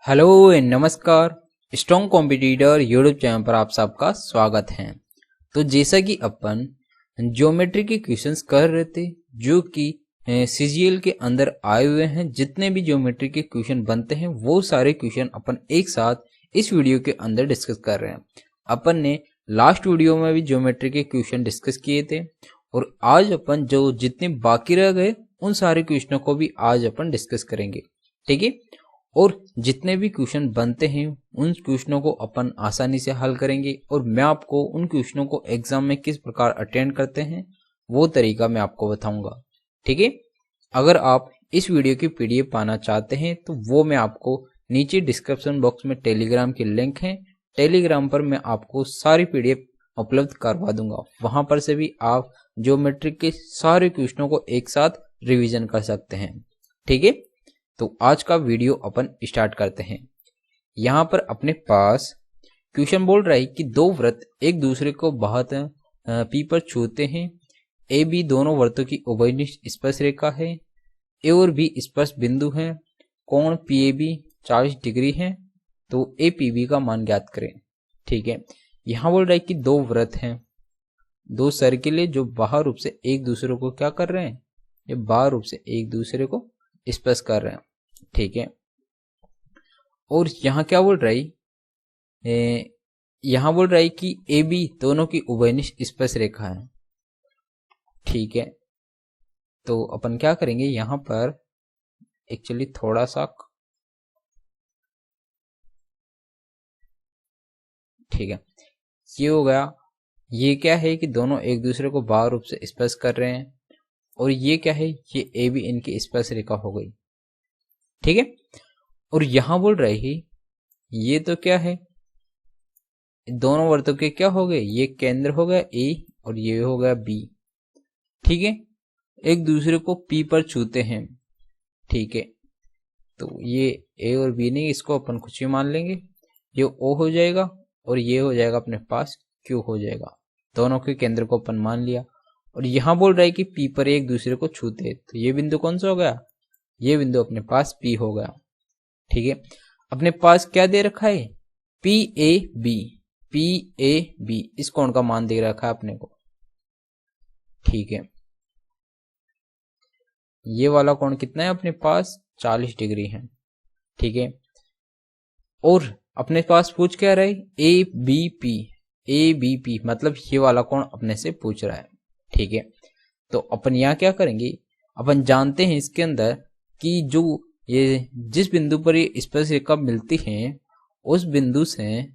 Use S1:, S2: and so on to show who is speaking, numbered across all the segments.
S1: Hello and नमस्कार। Strong competitor YouTube channel पर आप सबका स्वागत है। तो जैसा कि अपन ज्योमेट्री के क्वेश्चंस कर रहे थे जो कि सीजीएल के अंदर आए हुए हैं, जितने भी ज्योमेट्री के क्वेश्चन बनते हैं वो सारे क्वेश्चन अपन एक साथ इस वीडियो के अंदर डिस्कस कर रहे हैं। अपन ने लास्ट वीडियो में भी ज्योमेट्री के क्वेश्चन डिस्कस किए थे और आज अपन जो जितने बाकी रह गए उन सारे क्वेश्चनों को भी आज अपन डिस्कस करेंगे, ठीक है। और जितने भी क्वेश्चन बनते हैं उन क्वेश्चनों को अपन आसानी से हल करेंगे और मैं आपको उन क्वेश्चनों को एग्जाम में किस प्रकार अटेंड करते हैं वो तरीका मैं आपको बताऊंगा, ठीक है। अगर आप इस वीडियो की पीडीएफ पाना चाहते हैं तो वो मैं आपको नीचे डिस्क्रिप्शन बॉक्स में टेलीग्राम की लिंक है, टेलीग्राम पर मैं आपको सारी पीडीएफ उपलब्ध करवा दूंगा। वहां पर से भी आप ज्योमेट्रिक के सारे क्वेश्चनों को एक साथ रिवीजन कर सकते हैं, ठीक है। तो आज का वीडियो अपन स्टार्ट करते हैं। यहाँ पर अपने पास क्वेश्चन बोल रहा है कि दो वृत्त एक दूसरे को बहुत पी पर छूते हैं। ए बी दोनों वृत्तों की उभयनिष्ठ स्पर्श रेखा है। ए और बी स्पर्श बिंदु हैं। कोण पी ए बी 40 डिग्री है। तो ए पी बी का मान ज्ञात करें, ठीक है। यहाँ बोल रहा है कि दो वृत्त हैं, दो सर्किल है जो बाहर रूप से एक दूसरे को क्या कर रहे हैं, ये बाहर रूप से एक दूसरे को स्पर्श कर रहे हैं, ठीक है। और यहाँ क्या बोल रहा है, यहाँ बोल रहा है कि ए बी दोनों की उभयनिष्ठ स्पर्श रेखा है, ठीक है। तो अपन क्या करेंगे यहाँ पर एक्चुअली थोड़ा सा, ठीक है, ये हो गया। ये क्या है कि दोनों एक दूसरे को बाहर रूप से स्पर्श कर रहे हैं और ये क्या है, ये ए बी इनकी स्पर्श रेखा हो गई, ठीक है। और यहां बोल रहे हैं ये तो क्या है, दोनों वृत्तों के क्या हो गए, ये केंद्र हो गया ए और ये हो गया बी, ठीक है। एक दूसरे को पी पर छूते हैं, ठीक है। तो ये ए और बी नहीं, इसको अपन कुछ भी मान लेंगे, ये ओ हो जाएगा और ये हो जाएगा अपने पास क्यू हो जाएगा। दोनों के केंद्र को अपन मान लिया। और यहां बोल रहा है कि पी पर एक दूसरे को छूते हैं, तो ये बिंदु कौन सा हो गया, ये बिंदु अपने पास पी हो गया, ठीक है। अपने पास क्या दे रखा है, P A B, P A B इस कोण का मान दे रखा है अपने को, ठीक है। ये वाला कोण कितना है अपने पास 40 डिग्री है, ठीक है। और अपने पास पूछ क्या रहा है, A B P, A B P मतलब ये वाला कोण अपने से पूछ रहा है, ठीक है। तो अपन यहाँ क्या करेंगे, अपन जानते हैं इसके अंदर कि जो ये जिस बिंदु पर ये स्पर्श रेखा मिलती है उस बिंदु से,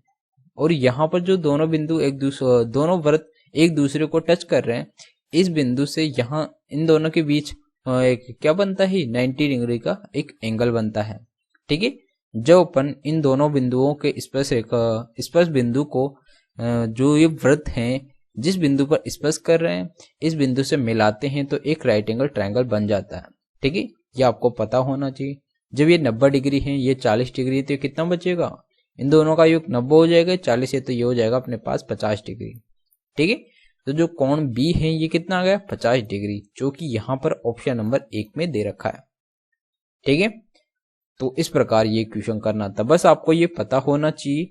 S1: और यहाँ पर जो दोनों बिंदु एक दूसरे, दोनों वृत्त एक दूसरे को टच कर रहे हैं, इस बिंदु से यहाँ इन दोनों के बीच एक क्या बनता है, 90 डिग्री का एक एंगल बनता है, ठीक है। जब अपन इन दोनों बिंदुओं के स्पर्श रेखा, स्पर्श बिंदु को जो ये वृत्त हैं जिस बिंदु पर स्पर्श कर रहे हैं इस बिंदु से मिलाते हैं तो एक राइट एंगल ट्रायंगल बन जाता है, ठीक है। ये आपको पता होना चाहिए। जब ये 90 डिग्री है, ये 40 डिग्री है, तो कितना बचेगा, इन दोनों का योग 90 हो जाएगा, 40 है तो ये हो जाएगा अपने पास 50 डिग्री, ठीक है। तो जो कोण बी है ये कितना आ गया 50 डिग्री, जो कि यहाँ पर ऑप्शन नंबर 1 में दे रखा है, ठीक है। तो इस प्रकार ये क्वेश्चन करना था। बस आपको ये पता होना चाहिए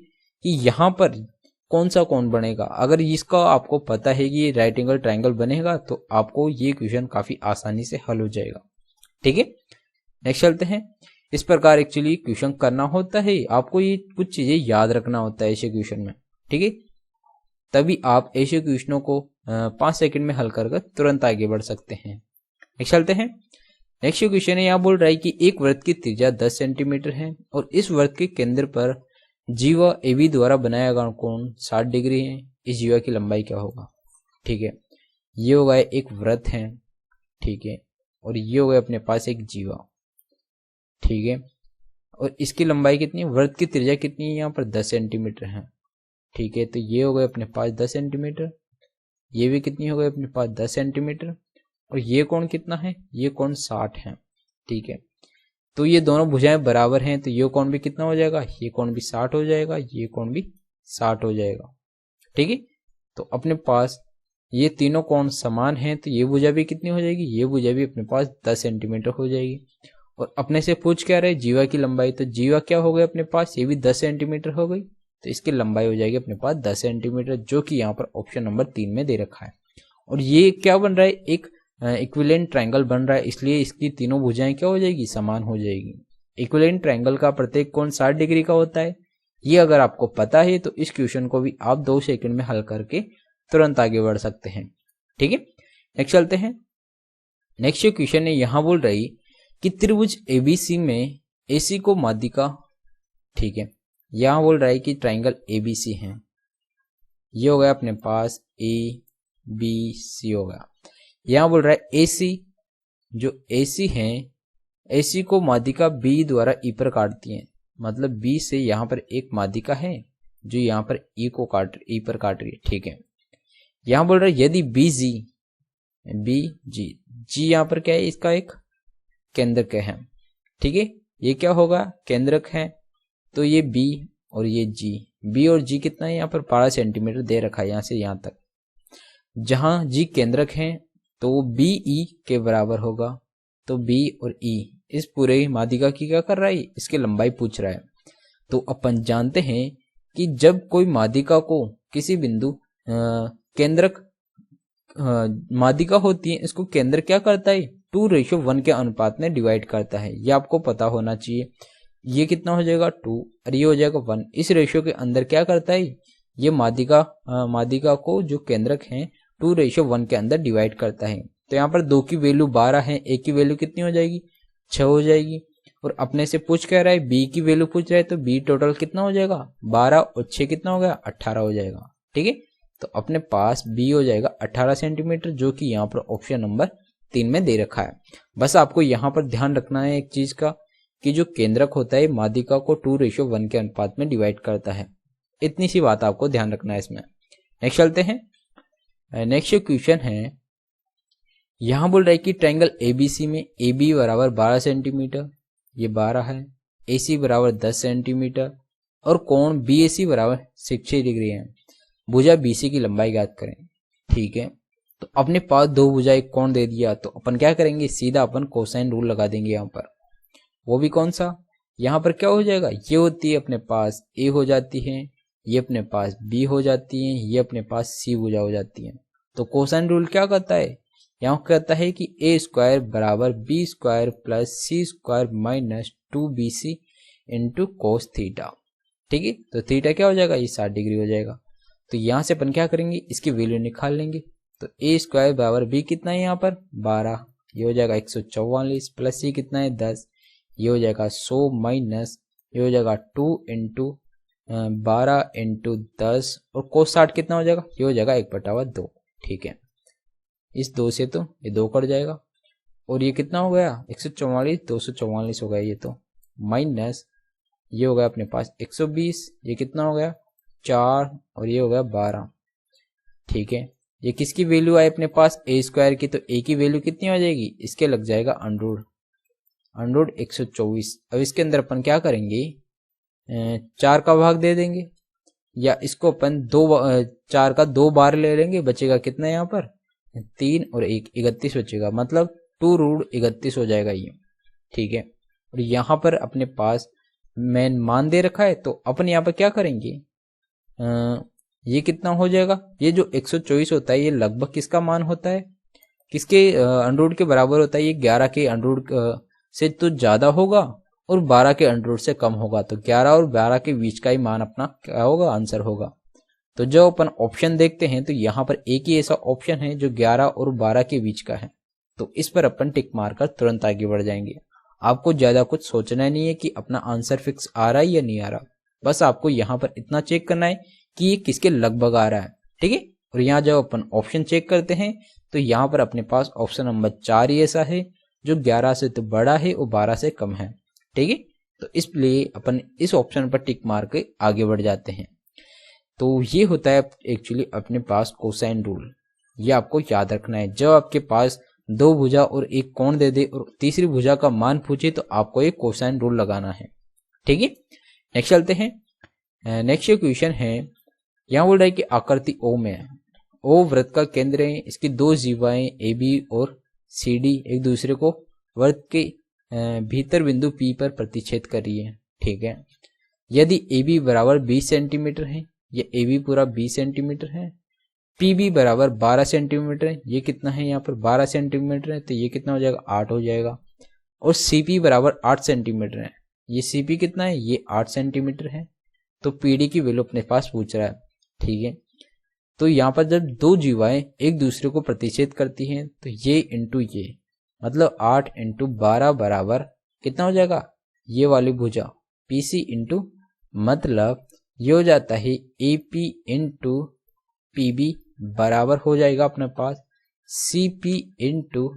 S1: कि यहाँ पर कौन सा कोण बनेगा। अगर इसका आपको पता है कि ये राइट एंगल ट्रायंगल बनेगा तो आपको ये क्वेश्चन काफी आसानी से हल हो जाएगा, ठीक है। नेक्स्ट चलते हैं। इस प्रकार एक्चुअली क्वेश्चन करना होता है, आपको ये कुछ चीजें याद रखना होता है ऐसे क्वेश्चन में, ठीक है। तभी आप ऐसे क्वेश्चनों को 5 सेकंड में हल कर तुरंत आगे बढ़ सकते हैं। नेक्स्ट चलते हैं। नेक्स्ट क्वेश्चन है, यहाँ बोल रहा है कि एक वृत्त की त्रिज्या 10 सेंटीमीटर है और इस वृत्त के केंद्र पर जीवा ए बी द्वारा बनाया गया कोण 60 डिग्री है। इस जीवा की लंबाई क्या होगा, ठीक है। ये होगा एक वृत्त है, ठीक है, और ये होगा अपने पास एक जीवा, ठीक है। और इसकी लंबाई कितनी है, वृत्त की त्रिज्या कितनी है यहाँ पर 10 सेंटीमीटर है, ठीक है। तो ये हो गए अपने पास 10 सेंटीमीटर, ये भी कितनी हो गई अपने पास 10 सेंटीमीटर, और ये कोण कितना है, ये कोण 60 है, ठीक है। तो ये दोनों भुजाएं बराबर हैं तो ये कोण भी कितना हो जाएगा, ये कोण भी 60 हो जाएगा, ये कोण भी 60 हो जाएगा, ठीक है। तो अपने पास ये तीनों कोण समान हैं तो ये भुजा भी कितनी हो जाएगी, ये भुजा भी अपने पास 10 सेंटीमीटर हो जाएगी। और अपने से पूछ क्या रहे, जीवा की लंबाई, तो जीवा क्या हो गई अपने पास, ये भी 10 सेंटीमीटर हो गई, तो इसकी लंबाई हो जाएगी अपने पास 10 सेंटीमीटर, जो कि यहाँ पर ऑप्शन नंबर 3 में दे रखा है। और ये क्या बन रहा है, एक इक्विवेलेंट ट्रायंगल बन रहा है, इसलिए इसकी तीनों भुजाएं क्या हो जाएगी, समान हो जाएगी। इक्विवेलेंट ट्रायंगल का प्रत्येक कोण 60 डिग्री का होता है। ये अगर आपको पता है तो इस क्वेश्चन को भी आप 2 सेकंड में हल करके तुरंत आगे बढ़ सकते हैं। ठीक है, नेक्स्ट चलते हैं। नेक्स्ट क्वेश्चन है, यहां बोल रही कि त्रिभुज एबीसी में एसी को माध्यिका, ठीक है, यहां बोल रहा है कि ट्राइंगल एबीसी है, ये हो गया अपने पास ए बी सी हो गया। यहां बोल रहा है एसी, जो एसी है, एसी को माध्यिका बी द्वारा ई पर काटती है, मतलब बी से यहां पर एक माध्यिका है जो यहां पर ई पर काट रही है। ठीक है, यहां बोल रहा है यदि बी जी यहां पर क्या है, इसका एक केंद्रक है। ठीक है, ये क्या होगा, केंद्रक है, तो ये बी और ये जी, बी और जी कितना है यहाँ पर 12 सेंटीमीटर दे रखा है, यहाँ से यहाँ तक। जहां जी केंद्रक है तो वो बी ई के बराबर होगा, तो बी और ई इस पूरे माध्यिका की क्या कर रहा है, इसकी लंबाई पूछ रहा है। तो अपन जानते हैं कि जब कोई माध्यिका को किसी बिंदु केंद्रक माध्यिका होती है, इसको केंद्र क्या करता है, 2:1 के अनुपात में डिवाइड करता है, ये आपको पता होना चाहिए। ये कितना हो जाएगा 2 और ये हो जाएगा 1, इस रेशियो के अंदर क्या करता है, ये माध्यिका को जो केंद्रक है 2:1 के अंदर डिवाइड करता है। तो यहाँ पर 2 की वैल्यू 12 है, एक की वैल्यू कितनी हो जाएगी, 6 हो जाएगी। और अपने से पूछ कह रहा है बी की वैल्यू पूछ रहा है, तो बी टोटल कितना हो जाएगा, 12 और 6 कितना हो गया, 18 हो जाएगा। ठीक है, तो अपने पास बी हो जाएगा 18 सेंटीमीटर, जो कि यहाँ पर ऑप्शन नंबर 3 में दे रखा है। बस आपको यहाँ पर ध्यान रखना है एक चीज का, कि जो केंद्रक होता है माध्यिका को 2:1 के अनुपात में डिवाइड करता है, इतनी सी बात आपको ध्यान रखना है इसमें। नेक्स्ट चलते हैं। नेक्स्ट क्वेश्चन है, यहां बोल रहा है कि ट्रायंगल एबीसी में ए बी बराबर 12 सेंटीमीटर, ये 12 है, ए सी बराबर 10 सेंटीमीटर और कोण बी ए सी बराबर 60 डिग्री है। भुजा बीसी की लंबाई ज्ञात करें। ठीक है, तो अपने पास दो भुजा एक कोण दे दिया, तो अपन क्या करेंगे, सीधा अपन कोसाइन रूल लगा देंगे यहाँ पर। वो भी कौन सा, यहाँ पर क्या हो जाएगा, ये होती है अपने पास ए हो जाती है, ये अपने पास बी हो जाती है, ये अपने पास सी भुजा हो जाती है। तो कोसाइन रूल क्या कहता है, यहाँ कहता है कि ए स्क्वायर बराबर b square plus c square minus 2bc into cos theta. ठीक है, तो थीटा क्या हो जाएगा, ये 60 डिग्री हो जाएगा। तो यहां से अपन क्या करेंगे, इसकी वैल्यू निकाल लेंगे। तो ए स्क्वायर बराबर बी कितना है यहाँ पर 12, ये हो जाएगा 144 प्लस सी कितना है 10, ये हो जाएगा 100 माइनस ये हो जाएगा 2 इंटू 12 इंटू 10 और कोस 60 कितना हो जाएगा, ये हो जाएगा 1/2। ठीक है, इस 2 से तो ये 2 कट जाएगा और ये कितना हो गया 144, 244 हो गया ये तो, माइनस ये हो गया अपने पास 120, ये कितना हो गया 4 और ये हो गया 12। ठीक है, ये किसकी वैल्यू आई अपने पास, ए स्क्वायर की, तो ए की वैल्यू कितनी हो जाएगी, इसके लग जाएगा अंडरूट 124। अब इसके अंदर अपन क्या करेंगे, 4 का भाग दे देंगे, या इसको अपन 4 का 2 बार ले लेंगे, बचेगा कितना यहाँ पर 3 और 1 31 बचेगा, मतलब 2√31 हो जाएगा ये। ठीक है, और यहाँ पर अपने पास मैन मान दे रखा है, तो अपन यहाँ पर क्या करेंगे, ये कितना हो जाएगा, ये जो 124 होता है ये लगभग किसका मान होता है, किसके अंडरूट के बराबर होता है, ये 11 के अंडरूट से तो ज्यादा होगा और 12 के अंडरूट से कम होगा, तो 11 और 12 के बीच का ही मान अपना क्या होगा, आंसर होगा। तो जब अपन ऑप्शन देखते हैं तो यहाँ पर एक ही ऐसा ऑप्शन है जो 11 और 12 के बीच का है, तो इस पर अपन टिक मारकर तुरंत आगे बढ़ जाएंगे। आपको ज्यादा कुछ सोचना नहीं है कि अपना आंसर फिक्स आ रहा है या नहीं आ रहा, बस आपको यहाँ पर इतना चेक करना है कि ये किसके लगभग आ रहा है। ठीक है, और यहाँ जब अपन ऑप्शन चेक करते हैं तो यहाँ पर अपने पास ऑप्शन नंबर 4 ही ऐसा है जो 11 से तो बड़ा है और 12 से कम है। ठीक है, तो इसलिए अपन इस ऑप्शन पर टिक मार के आगे बढ़ जाते हैं। तो ये होता है एक्चुअली अपने पास कोसाइन रूल, ये आपको याद रखना है। जब आपके पास दो भुजा और एक कोण दे दे और तीसरी भुजा का मान पूछे तो आपको एक कोसाइन रूल लगाना है। ठीक है, नेक्स्ट चलते हैं। नेक्स्ट क्वेश्चन है, यहाँ बोल रहा है कि आकृति ओ में, ओ वृत्त का केंद्र है, इसकी दो जीवाएं ए बी और सी डी एक दूसरे को वृत्त के भीतर बिंदु P पर प्रतिच्छेद कर रही है। ठीक है, यदि AB बराबर 20 सेंटीमीटर है, ये AB पूरा 20 सेंटीमीटर है, PB बराबर 12 सेंटीमीटर है, ये कितना है यहाँ पर 12 सेंटीमीटर है, तो ये कितना हो जाएगा 8 हो जाएगा, और CP बराबर 8 सेंटीमीटर है, ये CP कितना है ये 8 सेंटीमीटर है, तो PD की वैल्यू अपने पास पूछ रहा है। ठीक है, तो यहाँ पर जब दो जीवाएं एक दूसरे को प्रतिच्छेद करती हैं तो ये इंटू ये मतलब 8 इंटू 12 बराबर कितना हो जाएगा ये वाली भुजा PC इंटू मतलब ये हो जाता है AP इंटू PB बराबर हो जाएगा अपने पास CP इंटू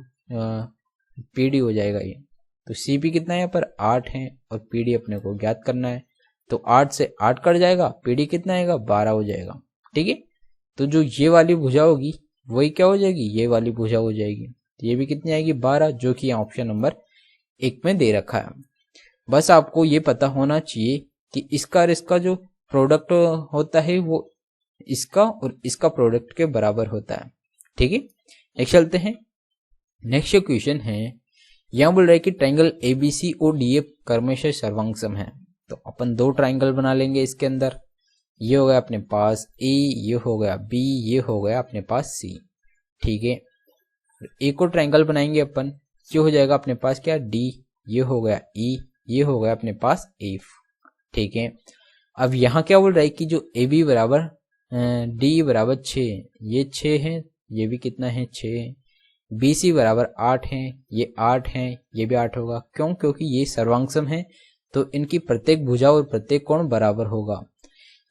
S1: PD हो जाएगा ये। तो CP कितना है यहाँ पर 8 है और PD अपने को ज्ञात करना है, तो 8 से 8 कट जाएगा, PD कितना आएगा 12 हो जाएगा। ठीक है, तो जो ये वाली भुजा होगी वही क्या हो जाएगी ये वाली भुजा हो जाएगी, तो ये भी कितनी आएगी 12, जो कि यहाँ ऑप्शन नंबर 1 में दे रखा है। बस आपको ये पता होना चाहिए कि इसका और इसका जो प्रोडक्ट होता है वो इसका और इसका प्रोडक्ट के बराबर होता है। ठीक है, नेक्स्ट चलते हैं। नेक्स्ट क्वेश्चन है, यहाँ बोल रहा है कि ट्रायंगल ABC और DF क्रमशः सर्वांगसम है, तो अपन दो ट्रायंगल बना लेंगे इसके अंदर। ये हो गया अपने पास A, ये हो गया B, ये हो गया अपने पास C। ठीक है, एक और ट्रायंगल बनाएंगे अपन, ये हो जाएगा अपने पास क्या D, ये हो गया E, ये हो गया अपने पास F। ठीक है, अब यहाँ क्या बोल रहा है कि जो AB बराबर D बराबर 6, ये 6 है, ये भी कितना है 6, BC बराबर 8 है, ये 8 है, ये भी 8 होगा। क्यों? क्योंकि ये सर्वांगसम है, तो इनकी प्रत्येक भुजा और प्रत्येक कोण बराबर होगा।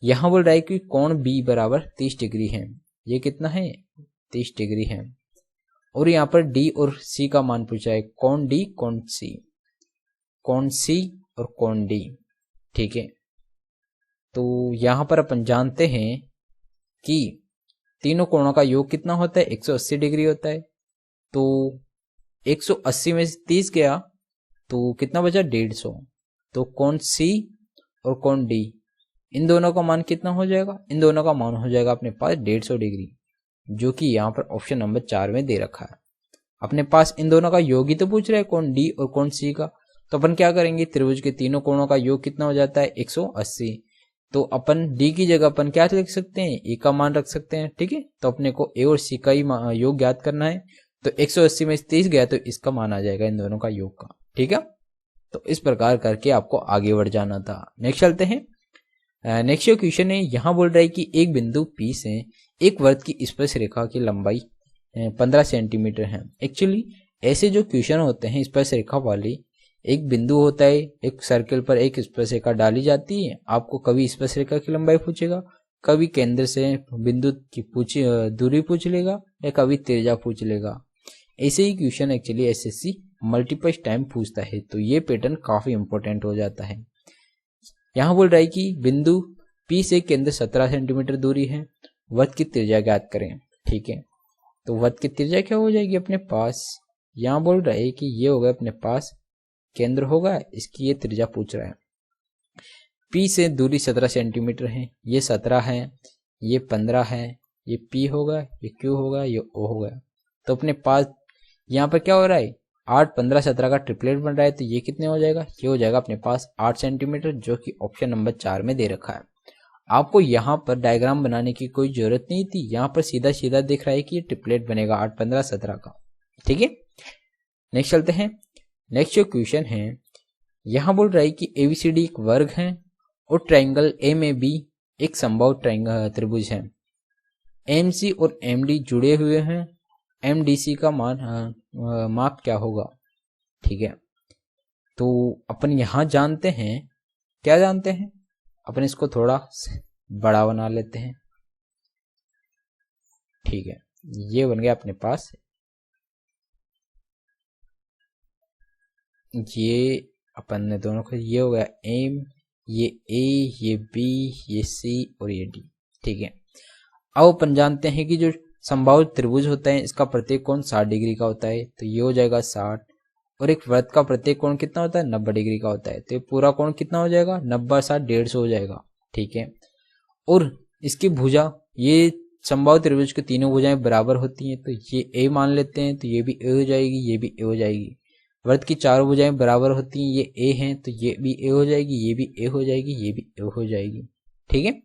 S1: यहाँ बोल रहा है कि कोण B बराबर 30 डिग्री है, ये कितना है 30 डिग्री है, और यहाँ पर D और C का मान पूछा है, कोण D कोण C, कोण C और कोण D। ठीक है, तो यहाँ पर अपन जानते हैं कि तीनों कोणों का योग कितना होता है 180 डिग्री होता है, तो 180 में से 30 गया तो कितना बचा 150, तो कोण C और कोण D इन दोनों का मान कितना हो जाएगा, इन दोनों का मान हो जाएगा अपने पास 150 डिग्री, जो कि यहाँ पर ऑप्शन नंबर 4 में दे रखा है। अपने पास इन दोनों का योग ही तो पूछ रहा है कोण D और कोण C का, तो अपन क्या करेंगे त्रिभुज के तीनों कोणों का योग कितना हो जाता है 180, तो अपन D की जगह अपन क्या लिख सकते हैं A का मान रख सकते हैं। ठीक है, तो अपने को A और C का ही योग ज्ञात करना है, तो 180 में 30 गया तो इसका मान आ जाएगा इन दोनों का योग का। ठीक है, तो इस प्रकार करके आपको आगे बढ़ जाना था। नेक्स्ट चलते हैं। नेक्स्ट क्वेश्चन है, यहाँ बोल रहा है कि एक बिंदु P से एक वृत्त की स्पर्श रेखा की लंबाई 15 सेंटीमीटर है। एक्चुअली ऐसे जो क्वेश्चन होते हैं स्पर्श रेखा वाले, एक बिंदु होता है, एक सर्कल पर एक स्पर्श रेखा डाली जाती है, आपको कभी स्पर्श रेखा की लंबाई पूछेगा, कभी केंद्र से बिंदु की दूरी पूछ लेगा, या कभी त्रिज्या पूछ लेगा। ऐसे ही question actually SSC multiple time पूछता है, तो ये पैटर्न काफी इंपॉर्टेंट हो जाता है। यहाँ बोल रहा है कि बिंदु P से केंद्र 17 सेंटीमीटर दूरी है, वृत्त की त्रिज्या ज्ञात करें। ठीक है, तो वृत्त की त्रिज्या क्या हो जाएगी अपने पास, यहाँ बोल रहा है कि ये होगा अपने पास केंद्र होगा, इसकी ये त्रिज्या पूछ रहा है। P से दूरी 17 सेंटीमीटर है, ये 17 है, ये 15 है, ये P होगा, ये Q होगा, ये O होगा। तो अपने पास यहाँ पर क्या हो रहा है 8, 15, 17 का ट्रिपलेट बन रहा है, तो ये कितने हो जाएगा, ये हो जाएगा अपने पास 8 सेंटीमीटर, जो कि ऑप्शन नंबर 4 में दे रखा है। आपको यहाँ पर डायग्राम बनाने की कोई जरूरत नहीं थी, यहाँ पर सीधा सीधा दिख रहा है कि ये ट्रिपलेट बनेगा 8, 15, 17 का। ठीक है, नेक्स्ट चलते हैं। नेक्स्ट जो क्वेश्चन है, यहाँ बोल रहा है कि ABCD एक वर्ग है और ट्रायंगल MAB एक समबाहु त्रिभुज है, MC और MD जुड़े हुए हैं, MDC का माप क्या होगा। ठीक है, तो अपन यहाँ जानते हैं, क्या जानते हैं, अपन इसको थोड़ा बड़ा बना लेते हैं। ठीक है, ये बन गया अपने पास, ये अपन ने दोनों को, ये हो गया M, ये A, ये B, ये C और ये D। ठीक है, अब अपन जानते हैं कि जो समबाहु त्रिभुज होता है इसका प्रत्येक कोण 60 डिग्री का होता है, तो ये हो जाएगा 60, और एक वृत्त का प्रत्येक कोण कितना होता है 90 डिग्री का होता है, तो ये पूरा कोण कितना हो जाएगा 90, 60, 150 हो जाएगा। ठीक है, और इसकी भुजा, ये समबाहु त्रिभुज की तीनों भुजाएं बराबर होती हैं, तो ये A मान लेते हैं, तो ये भी A हो जाएगी, ये भी A हो जाएगी, वृत्त की चारों भुजाएं बराबर होती हैं, ये ए हैं तो ये भी ए हो जाएगी, ये भी ए हो जाएगी, ये भी ए हो जाएगी। ठीक है,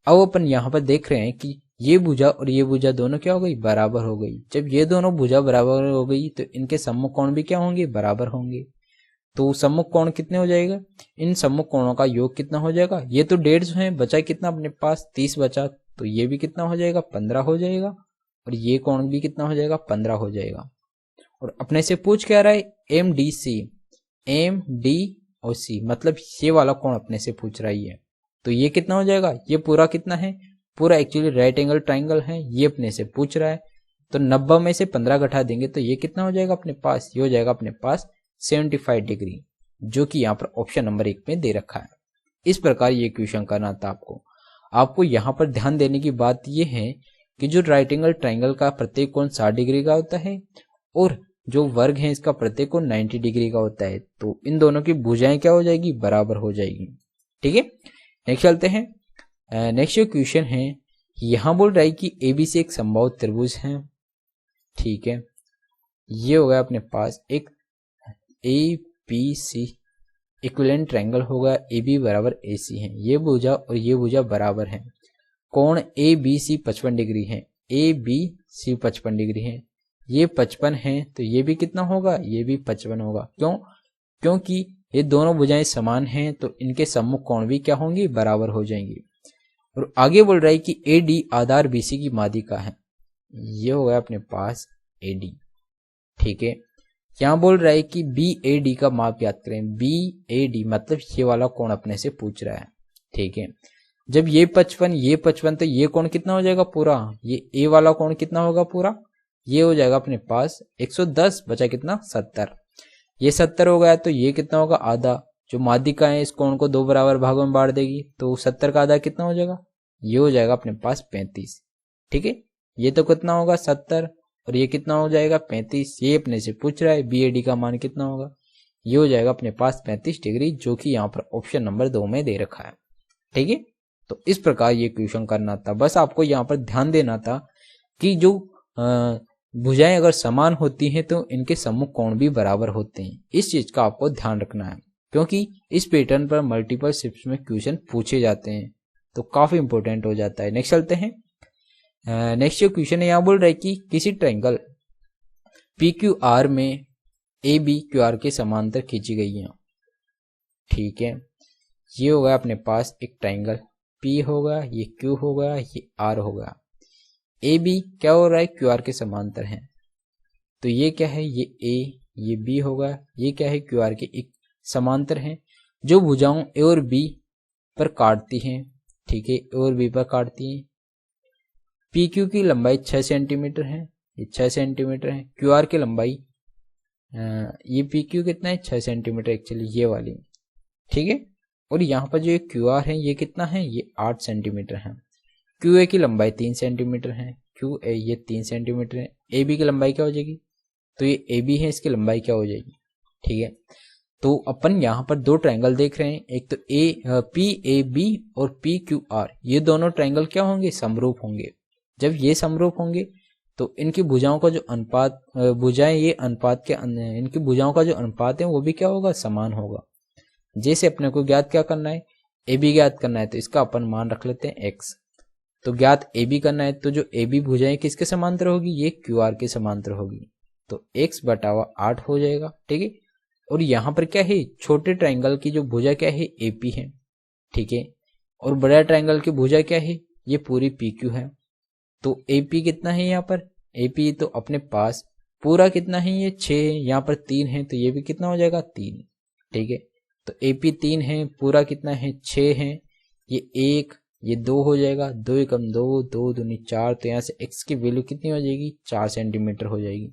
S1: अब अपन यहाँ पर देख रहे हैं कि ये भुजा और ये भुजा दोनों क्या हो गई, बराबर हो गई। जब ये दोनों भुजा बराबर हो गई तो इनके सम्मुख कोण भी क्या होंगे, बराबर होंगे। तो सम्मुख कोण कितने हो जाएगा, इन सम्मुख कोणों का योग कितना हो जाएगा, ये तो 150 है, बचा कितना अपने पास 30 बचा, तो ये भी कितना हो जाएगा, 15 हो जाएगा, और ये कोण भी कितना हो जाएगा, 15 हो जाएगा। और अपने से पूछ क्या रहा है, M D C, M D और सी, मतलब ये वाला कोण अपने से पूछ रही है। तो ये कितना हो जाएगा, ये पूरा कितना है, पूरा एक्चुअली राइट एंगल ट्राइंगल है, ये अपने से पूछ रहा है। तो 90 में से 15 घटा देंगे तो ये कितना हो जाएगा अपने पास, ये हो जाएगा अपने पास 75 डिग्री, जो कि यहाँ पर ऑप्शन नंबर 1 में दे रखा है। इस प्रकार ये क्वेश्चन करना था आपको यहाँ पर ध्यान देने की बात यह है कि जो राइट एंगल ट्राइंगल का प्रत्येक कोण 60 डिग्री का होता है और जो वर्ग है इसका प्रत्येक कोण 90 डिग्री का होता है। तो इन दोनों की भुजाएं क्या हो जाएगी, बराबर हो जाएगी। ठीक है, नेक्स्ट चलते हैं। नेक्स्ट जो क्वेश्चन है यहाँ बोल रहा है कि एबीसी एक समबाहु त्रिभुज है। ठीक है, ये हो गया अपने पास एक एबीसी इक्विवेलेंट ट्रायंगल होगा, AB बराबर AC है, ये भुजा और ये भुजा बराबर है। कोण ABC 55 डिग्री है, ABC 55 डिग्री है, ये 55 है तो ये भी कितना होगा, ये भी 55 होगा। क्यों, क्योंकि ये दोनों भुजाएं समान हैं तो इनके सम्मुख कोण भी क्या होंगी, बराबर हो जाएंगी। और आगे बोल रहा है कि AD आधार BC की माध्यिका है, ये हो गया अपने पास AD। ठीक है, यहाँ बोल रहा है कि BAD का माप याद करें, BAD मतलब ये वाला कोण अपने से पूछ रहा है। ठीक है, जब ये 55 तो ये कोण कितना हो जाएगा पूरा, ये A वाला कोण कितना होगा पूरा, ये हो जाएगा अपने पास 110, बचा कितना 70, ये 70 हो गया तो ये कितना होगा आधा, जो माध्यिका है इस कोण को 2 बराबर भागों में बांट देगी तो 70 का आधा कितना हो जाएगा, ये हो जाएगा अपने पास 35। ठीक है, ये तो कितना होगा 70 और ये कितना हो जाएगा 35, ये अपने से पूछ रहा है BAD का मान कितना होगा, ये हो जाएगा अपने पास 35 डिग्री, जो कि यहाँ पर ऑप्शन नंबर 2 में दे रखा है। ठीक है, तो इस प्रकार ये क्वेश्चन करना था। बस आपको यहाँ पर ध्यान देना था कि जो भुजाएं अगर समान होती हैं तो इनके सम्मुख कोण भी बराबर होते हैं, इस चीज का आपको ध्यान रखना है, क्योंकि इस पैटर्न पर मल्टीपल शिफ्ट्स में क्वेश्चन पूछे जाते हैं तो काफी इंपॉर्टेंट हो जाता है। नेक्स्ट चलते हैं। नेक्स्ट जो क्वेश्चन है यहाँ बोल रहा है कि किसी ट्रायंगल PQR में AB QR के समांतर खींची गई है। ठीक है, ये हो गया अपने पास एक ट्रायंगल, P होगा, ये Q होगा, ये R होगा। AB क्या हो रहा है, QR के समांतर है, तो ये क्या है, ये A, ये B होगा, ये क्या है QR के एक समांतर है, जो भुजाओं A और B पर काटती हैं। ठीक है, A और B पर काटती हैं। PQ की लंबाई 6 सेंटीमीटर है, ये 6 सेंटीमीटर है। QR की लंबाई ये PQ कितना है, 6 सेंटीमीटर एक्चुअली ये वाली। ठीक है, और यहाँ पर जो QR है ये कितना है, ये 8 सेंटीमीटर है। QA की लंबाई 3 सेंटीमीटर है, QA ये 3 सेंटीमीटर है। AB की लंबाई क्या हो जाएगी, तो ये AB है, इसकी लंबाई क्या हो जाएगी। ठीक है, तो अपन यहाँ पर 2 ट्रायंगल देख रहे हैं, एक तो PAB और PQR, ये दोनों ट्रायंगल क्या होंगे, समरूप होंगे। जब ये समरूप होंगे तो इनकी भुजाओं का जो अनुपात, भुजाएं ये अनुपात के इनकी भुजाओं का जो अनुपात है वो भी क्या होगा, समान होगा। जैसे अपने को ज्ञात क्या करना है, AB ज्ञात करना है, तो इसका अपन मान रख लेते हैं x। तो ज्ञात AB करना है तो जो AB भुजाएं किसके समांतर होगी, ये QR के समांतर होगी, तो x बटावा 8 हो जाएगा। ठीक है, और यहाँ पर क्या है, छोटे ट्रायंगल की जो भुजा क्या है, AP है। ठीक है, और बड़ा ट्रायंगल की भुजा क्या है, ये पूरी PQ है। तो AP कितना है यहाँ पर, AP तो अपने पास पूरा कितना है, ये 6 है, यहाँ पर 3 है तो ये भी कितना हो जाएगा 3। ठीक है, तो AP 3 है, पूरा कितना है 6 है, ये 1, ये 2 हो जाएगा, 2 एकम 2, 2 दूनी 4, तो यहाँ से x की वैल्यू कितनी हो जाएगी, 4 सेंटीमीटर हो जाएगी।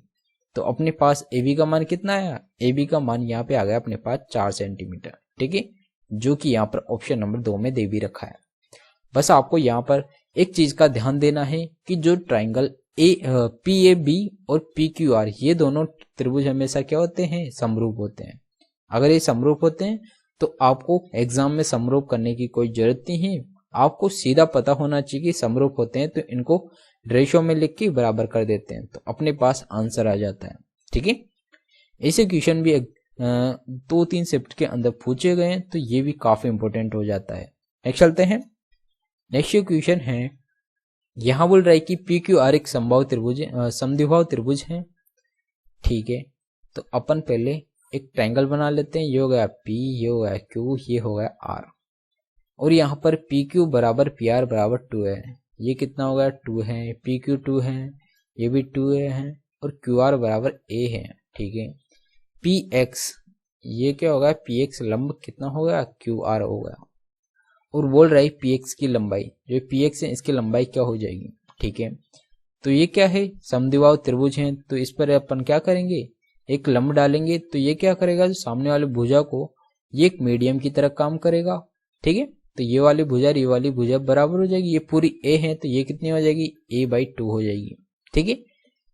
S1: तो अपने पास AB का मान कितना आया, AB का मान यहाँ पे आ गया अपने पास 4 सेंटीमीटर। ठीक है, जो कि यहाँ पर ऑप्शन नंबर 2 में दे भी रखा है। बस आपको यहाँ पर एक चीज का ध्यान देना है कि जो ट्रायंगल PAB और PQR ये दोनों त्रिभुज हमेशा क्या होते हैं, समरूप होते हैं। अगर ये समरूप होते हैं तो आपको एग्जाम में समरूप करने की कोई जरूरत नहीं है, आपको सीधा पता होना चाहिए कि समरूप होते हैं तो इनको रेशो में लिख के बराबर कर देते हैं तो अपने पास आंसर आ जाता है। ठीक है, ऐसे क्वेश्चन भी 2-3 शिफ्ट के अंदर पूछे गए हैं, तो ये भी काफी इंपॉर्टेंट हो जाता है। नेक्स्ट चलते हैं। नेक्स्ट क्वेश्चन है, यहां बोल रहा है कि पी क्यू आर एक समद्विबाहु त्रिभुज है। ठीक है, तो अपन पहले एक ट्रायंगल बना लेते हैं। ये हो गया पी, ये हो गया क्यू, ये हो गया आर, और यहाँ पर पी क्यू बराबर पी आर बराबर 2 है। ये कितना हो गया 2 है, पी क्यू 2 है, ये भी 2 है, और क्यू आर बराबर ए है। ठीक है, पी एक्स, ये क्या होगा पी एक्स लंब कितना हो गया क्यू आर हो गया, और बोल रहा है पी एक्स की लंबाई, जो पी एक्स है इसकी लंबाई क्या हो जाएगी। ठीक है, तो ये क्या है समद्विबाहु त्रिभुज है, तो इस पर अपन क्या करेंगे, एक लंब डालेंगे, तो ये क्या करेगा, जो सामने वाली भुजा को, ये एक मीडियम की तरह काम करेगा। ठीक है, तो ये वाली भुजा और ये वाली भुजा बराबर हो जाएगी। ये पूरी ए है, तो ये कितनी हो जाएगी a/2 हो जाएगी। ठीक है,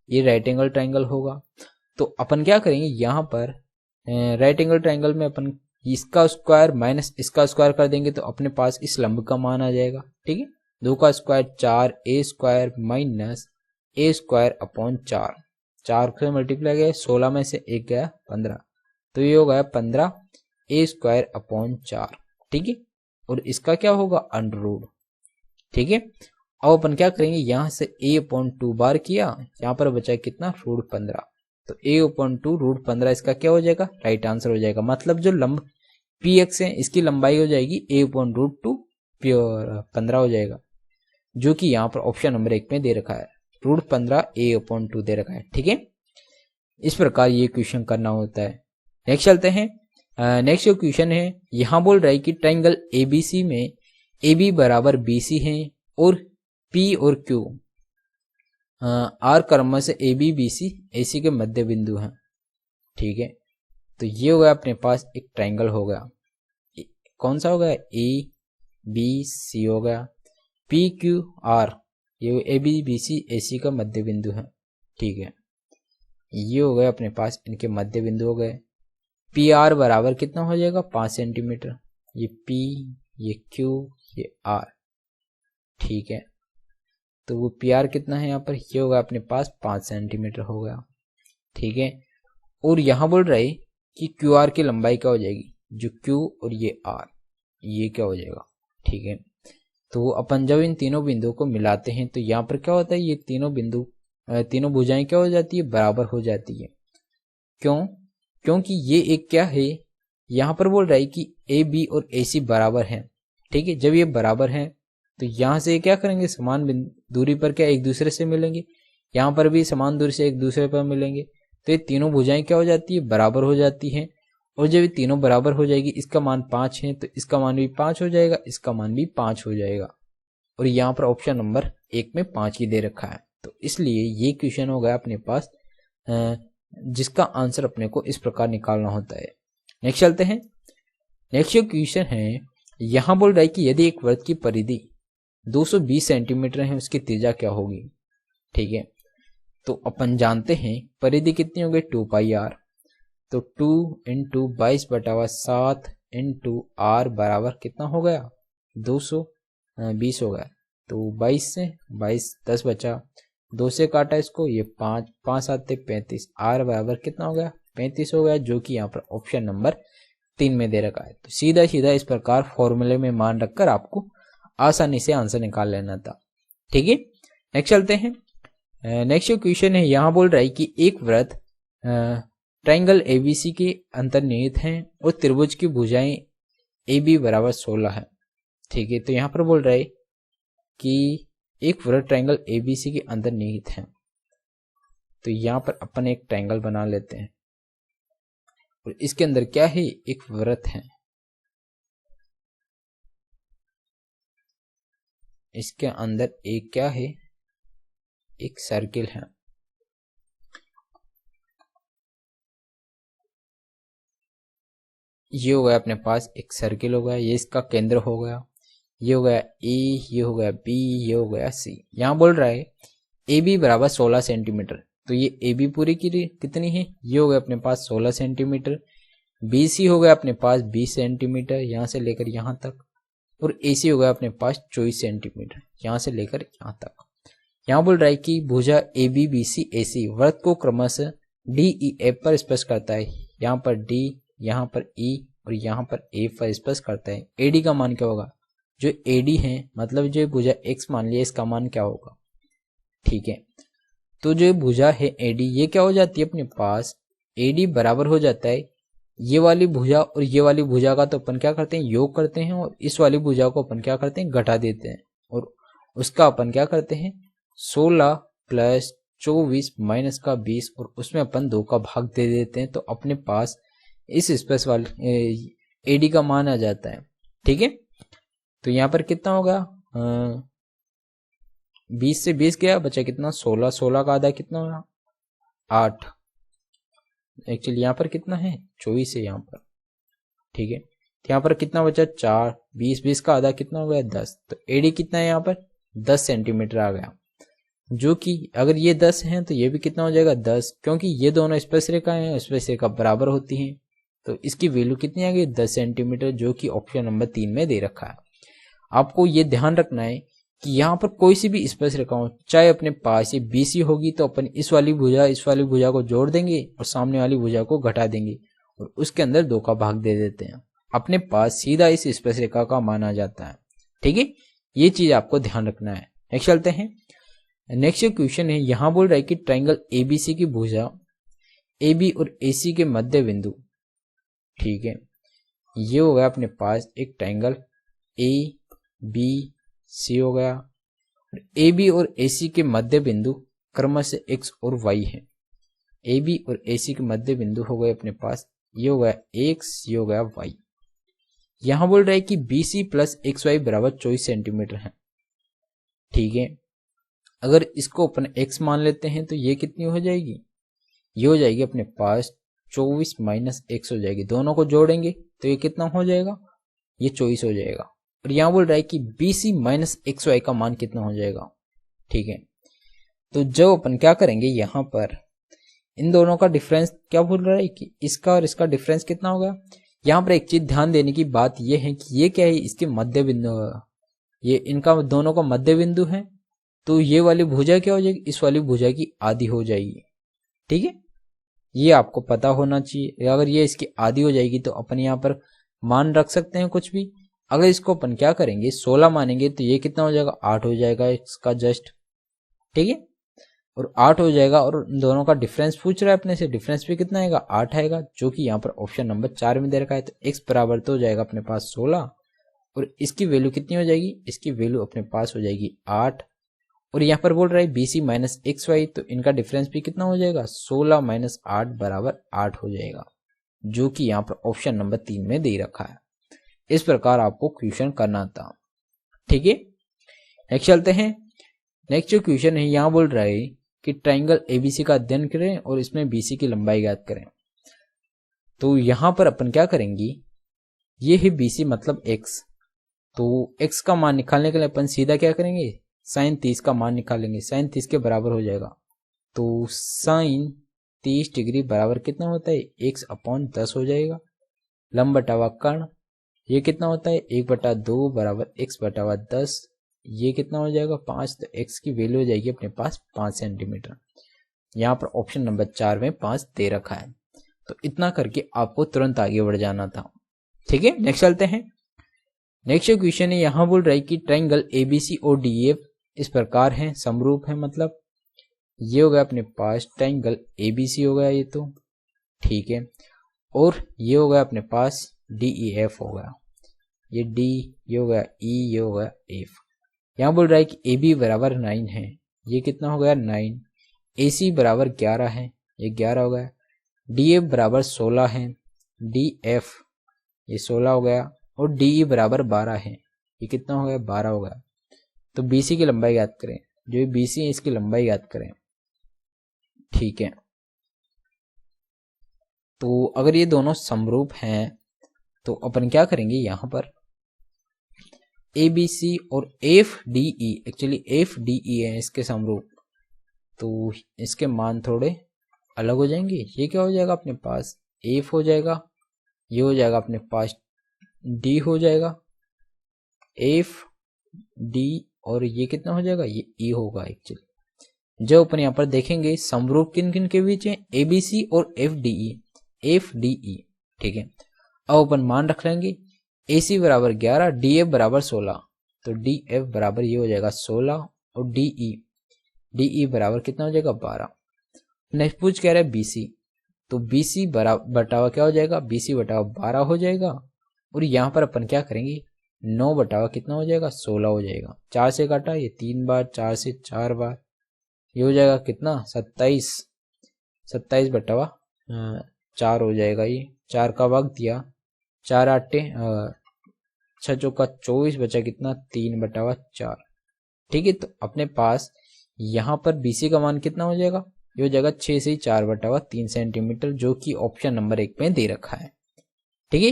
S1: ये राइट एंगल ट्राइंगल होगा। तो अपन क्या करेंगे, यहाँ पर राइट एंगल ट्राइंगल में अपन इसका स्क्वायर माइनस इसका स्क्वायर कर देंगे, तो अपने पास इस लंब का मान आ जाएगा। ठीक है, 2 का square 4, a square minus a square upon 4, 4 से मल्टीप्लाई गया, 16 में से 1 गया 15, तो ये हो गया 15 a स्क्वायर अपॉन 4। ठीक है, और इसका क्या होगा अंडर रूट। ठीक है, अब अपन क्या करेंगे, यहां से a/2 बार किया, यहाँ पर बचा कितना √15, तो a/2 √15 इसका क्या हो जाएगा राइट आंसर हो जाएगा। मतलब जो लंब px है इसकी लंबाई हो जाएगी a/2 15 हो जाएगा, जो कि यहाँ पर ऑप्शन नंबर 1 में दे रखा है, √15 a/2 दे रखा है। ठीक है, इस प्रकार ये क्वेश्चन करना होता है। नेक्स्ट चलते हैं। नेक्स्ट जो क्वेश्चन है, यहां बोल रहा है कि ट्राइंगल एबीसी में AB बराबर BC है, और P और Q आर क्रम से AB BC AC के मध्य बिंदु हैं। ठीक है, तो ये हो गया अपने पास एक ट्राइंगल हो गया, कौन सा हो गया ABC हो गया, PQR ये AB BC AC का मध्य बिंदु है। ठीक है, ये हो गए अपने पास इनके मध्य बिंदु हो गए। पी आर बराबर कितना हो जाएगा 5 सेंटीमीटर, ये P, ये Q, ये R। ठीक है, तो वो पी आर कितना है यहाँ पर, ये होगा अपने पास 5 सेंटीमीटर हो गया। ठीक है, और यहाँ बोल रहे कि क्यू आर की लंबाई क्या हो जाएगी, जो Q और ये R, ये क्या हो जाएगा। ठीक है, तो अपन जब इन तीनों बिंदुओं को मिलाते हैं, तो यहाँ पर क्या होता है, ये तीनों भुजाएं क्या हो जाती है बराबर हो जाती है। क्यों, क्योंकि ये एक क्या है, यहाँ पर बोल रहा है कि ए बी और ए सी बराबर हैं। ठीक है, जब ये बराबर हैं, तो यहाँ से क्या करेंगे, समान दूरी पर क्या एक दूसरे से मिलेंगे, यहाँ पर भी समान दूरी से एक दूसरे पर मिलेंगे, तो ये तीनों भुजाएं क्या हो जाती है बराबर हो जाती हैं। और जब ये तीनों बराबर हो जाएगी, इसका मान 5 है, तो इसका मान भी 5 हो जाएगा, इसका मान भी 5 हो जाएगा, और यहाँ पर ऑप्शन नंबर 1 में 5 ही दे रखा है। तो इसलिए ये क्वेश्चन हो गया अपने पास, जिसका आंसर अपने को इस प्रकार निकालना होता है। नेक्स्ट चलते हैं। नेक्स्ट जो क्वेश्चन है, यहां बोल रहा है कि यदि एक वृत्त की परिधि 220 सेंटीमीटर है, उसकी त्रिज्या क्या होगी। ठीक है, तो अपन जानते हैं परिधि कितनी हो गई 2πr, तो 2 × 22/7 × r बराबर कितना हो गया 220 हो गया। तो 22 से 22 10 बचा, 2 से काटा इसको, ये 5 7 35, r बराबर कितना हो गया 35 हो गया, जो कि यहाँ पर ऑप्शन नंबर 3 में दे रखा है। तो सीधा सीधा इस प्रकार फॉर्मूले में मान रखकर आपको आसानी से आंसर निकाल लेना था। ठीक है, नेक्स्ट चलते हैं। नेक्स्ट क्वेश्चन है, यहाँ बोल रहा है कि एक वृत्त ट्राइंगल एबीसी के अंतर्निहित हैं और त्रिभुज की भुजाएं AB बराबर 16 है। ठीक है, तो यहाँ पर बोल रहा है कि एक वृत्त ट्राइंगल एबीसी के अंतर्निहित है, तो यहाँ पर अपन एक ट्राइंगल बना लेते हैं, और इसके अंदर क्या है एक वृत्त है, इसके अंदर एक क्या है एक सर्किल है। ये हो गया अपने पास एक सर्किल हो गया, ये इसका केंद्र हो गया, ये हो गया ए, ये हो गया बी, ये हो गया सी। यहाँ बोल रहा है ए बी बराबर 16 सेंटीमीटर, तो ये ए बी पूरी की कितनी है, ये हो गया अपने पास 16 सेंटीमीटर, बी सी हो गया अपने पास 20 सेंटीमीटर यहाँ से लेकर यहाँ तक, और ए सी हो गया अपने पास 24 सेंटीमीटर यहाँ से लेकर यहाँ तक। यहाँ बोल रहा है कि भुजा ए बी बी सी ए सी वृत्त को क्रमशः डी ई एफ पर स्पर्श करता है, यहाँ पर डी, यहाँ पर ई और यहाँ पर ए पर स्पर्श करता है। एडी का मान क्या होगा, जो एडी है मतलब जो भुजा एक्स मान लिया इसका मान क्या होगा, ठीक है। तो जो भुजा है एडी ये क्या हो जाती है अपने पास, एडी बराबर हो जाता है ये वाली भुजा और ये वाली भुजा का, तो अपन क्या करते हैं योग करते हैं और इस वाली भुजा को अपन क्या करते हैं घटा देते हैं और उसका अपन क्या करते हैं 16 प्लस 24 माइनस का 20 और उसमें अपन 2 का भाग दे देते हैं, तो अपने पास इस स्पेस वाले एडी का मान आ जाता है, ठीक है। तो यहाँ पर कितना होगा 20 से 20 गया, बचा कितना 16, 16 का आधा कितना होगा 8, एक्चुअली यहाँ पर कितना है 24 है यहाँ पर, ठीक है। तो यहाँ पर कितना बचा 4, 20, 20 का आधा कितना हो गया 10, तो एडी कितना है यहाँ पर 10 सेंटीमीटर आ गया, जो कि अगर ये 10 है तो ये भी कितना हो जाएगा 10, क्योंकि ये दोनों स्पर्श रेखाएं हैं, स्पर्श रेखा बराबर होती हैं, तो इसकी वैल्यू कितनी आ गई 10 सेंटीमीटर, जो कि ऑप्शन नंबर 3 में दे रखा है। आपको ये ध्यान रखना है कि यहाँ पर कोई सी भी स्पर्श रेखा हो, चाहे अपने पास ये बीसी होगी तो अपन इस वाली भुजा को जोड़ देंगे और सामने वाली भुजा को घटा देंगे और उसके अंदर 2 का भाग दे देते हैं, अपने पास सीधा इस स्पर्श रेखा का मान आ जाता है, ठीक है। ये चीज आपको ध्यान रखना है। नेक्स्ट चलते हैं। नेक्स्ट क्वेश्चन है, यहाँ बोल रहा है कि ट्राइंगल एबीसी की भुजा एबी और एसी के मध्य बिंदु, ठीक है, ये हो गया अपने पास एक ट्राइंगल ए बी सी हो गया, ए बी और ए सी के मध्य बिंदु क्रमशः एक्स और वाई है। ए बी और ए सी के मध्य बिंदु हो गए अपने पास, ये हो गया एक्स, ये हो गया वाई। यहां बोल रहा है कि B C plus X Y बराबर 24 सेंटीमीटर है, ठीक है। अगर इसको अपन एक्स मान लेते हैं तो ये कितनी हो जाएगी, ये हो जाएगी अपने पास 24 माइनस एक्स हो जाएगी, दोनों को जोड़ेंगे तो ये कितना हो जाएगा, ये 24 हो जाएगा। और यहां बोल रहा है कि B C minus X Y का मान कितना हो जाएगा, ठीक है। तो जो अपन क्या करेंगे यहाँ पर इन दोनों का डिफरेंस क्या बोल रहा है कि इसका और इसका डिफरेंस कितना होगा। यहाँ पर एक चीज ध्यान देने की बात यह है कि ये क्या है, इसके मध्य बिंदु, ये इनका दोनों का मध्य बिंदु है, तो ये वाली भुजा क्या हो जाएगी, इस वाली भुजा की आधी हो जाएगी, ठीक है। ये आपको पता होना चाहिए, अगर ये इसकी आधी हो जाएगी तो अपन यहाँ पर मान रख सकते हैं कुछ भी। अगर इसको अपन क्या करेंगे 16 मानेंगे तो ये कितना हो जाएगा 8 हो जाएगा इसका जस्ट, ठीक है। और 8 हो जाएगा और दोनों का डिफरेंस पूछ रहा है अपने से, डिफरेंस भी कितना आएगा 8 आएगा, जो कि यहाँ पर ऑप्शन नंबर 4 में दे रखा है। तो x बराबर तो हो जाएगा अपने पास 16 और इसकी वैल्यू कितनी हो जाएगी, इसकी वैल्यू अपने पास हो जाएगी 8। और यहाँ पर बोल रहा है BC माइनस एक्स वाई, तो इनका डिफरेंस भी कितना हो जाएगा 16 माइनस 8 बराबर 8 हो जाएगा, जो कि यहाँ पर ऑप्शन नंबर 3 में दे रखा है। इस प्रकार आपको क्वेश्चन करना था, ठीक है। नेक्स्ट चलते हैं। नेक्स्ट जो क्वेश्चन है यहाँ बोल रहा है कि ट्राइंगल एबीसी का अध्ययन करें और इसमें बीसी की लंबाई ज्ञात करें। तो यहाँ पर अपन क्या करेंगे, ये है बीसी मतलब एक्स, तो एक्स का मान निकालने के लिए अपन सीधा क्या करेंगे साइन 30 का मान निकालेंगे, साइन 30 के बराबर हो जाएगा। तो साइन 30 डिग्री बराबर कितना होता है x/10 हो जाएगा। लंब बटावा कर्ण ये कितना होता है 1/2 बराबर x/10, ये कितना हो जाएगा 5, तो x की वैल्यू हो जाएगी अपने पास 5 सेंटीमीटर। यहाँ पर ऑप्शन नंबर 4 में 5 दे रखा है, तो इतना करके आपको तुरंत आगे बढ़ जाना था, ठीक है। नेक्स्ट चलते हैं। नेक्स्ट क्वेश्चन है, यहाँ बोल रहा है कि ट्राइंगल एबीसी और डीएफ इस प्रकार हैं, समरूप है, मतलब ये हो गया अपने पास ट्राइंगल एबीसी हो गया ये तो, ठीक है। और ये हो गया अपने पास डीईएफ हो गया, ये डी, ये हो गया ई, ये हो गया एफ। यहाँ बोल रहा है कि ए बी बराबर 9 है, ये कितना हो गया 9, ए सी बराबर 11 है, ये 11 हो गया, डी एफ बराबर 16 है, डी एफ ये 16 हो गया, और डी ई बराबर 12 है, ये कितना हो गया 12 हो गया। तो बी सी की लंबाई याद करें, जो बी सी है इसकी लंबाई याद करें, ठीक है। तो अगर ये दोनों समरूप हैं तो अपन क्या करेंगे यहाँ पर ए बी सी और F D E, actually F D E है इसके समरूप, तो इसके मान थोड़े अलग हो जाएंगे। ये क्या हो जाएगा अपने पास एफ हो जाएगा, ये हो जाएगा अपने पास डी हो जाएगा, एफ डी, और ये कितना हो जाएगा ये ई होगा एक्चुअली, जो अपन यहाँ पर देखेंगे समरूप किन किन के बीच है, एबीसी और एफ डी ई, ठीक है। अब अपन मान रख लेंगे AC बराबर 11, DF बराबर 16, तो DF बराबर ये हो जाएगा 16 और DE बराबर कितना हो जाएगा 12। नेक्स्ट पूछ कह रहा है BC, तो BC बटावा क्या हो जाएगा, BC बटावा 12 हो जाएगा। और यहाँ पर अपन क्या करेंगे, 9 बटावा कितना हो जाएगा 16 हो जाएगा। 4 से काटा ये 3 बार, 4 से 4 बार, ये हो जाएगा कितना 27 बटावा 4 हो जाएगा। ये 4 का भाग दिया, 4 आटे 6 चौका 24, बचा कितना 3 बटावा 4, ठीक है। तो अपने पास यहाँ पर BC का मान कितना हो जाएगा, ये हो जाएगा 6 से 4 बटावा 3 सेंटीमीटर, जो कि ऑप्शन नंबर 1 में दे रखा है, ठीक है।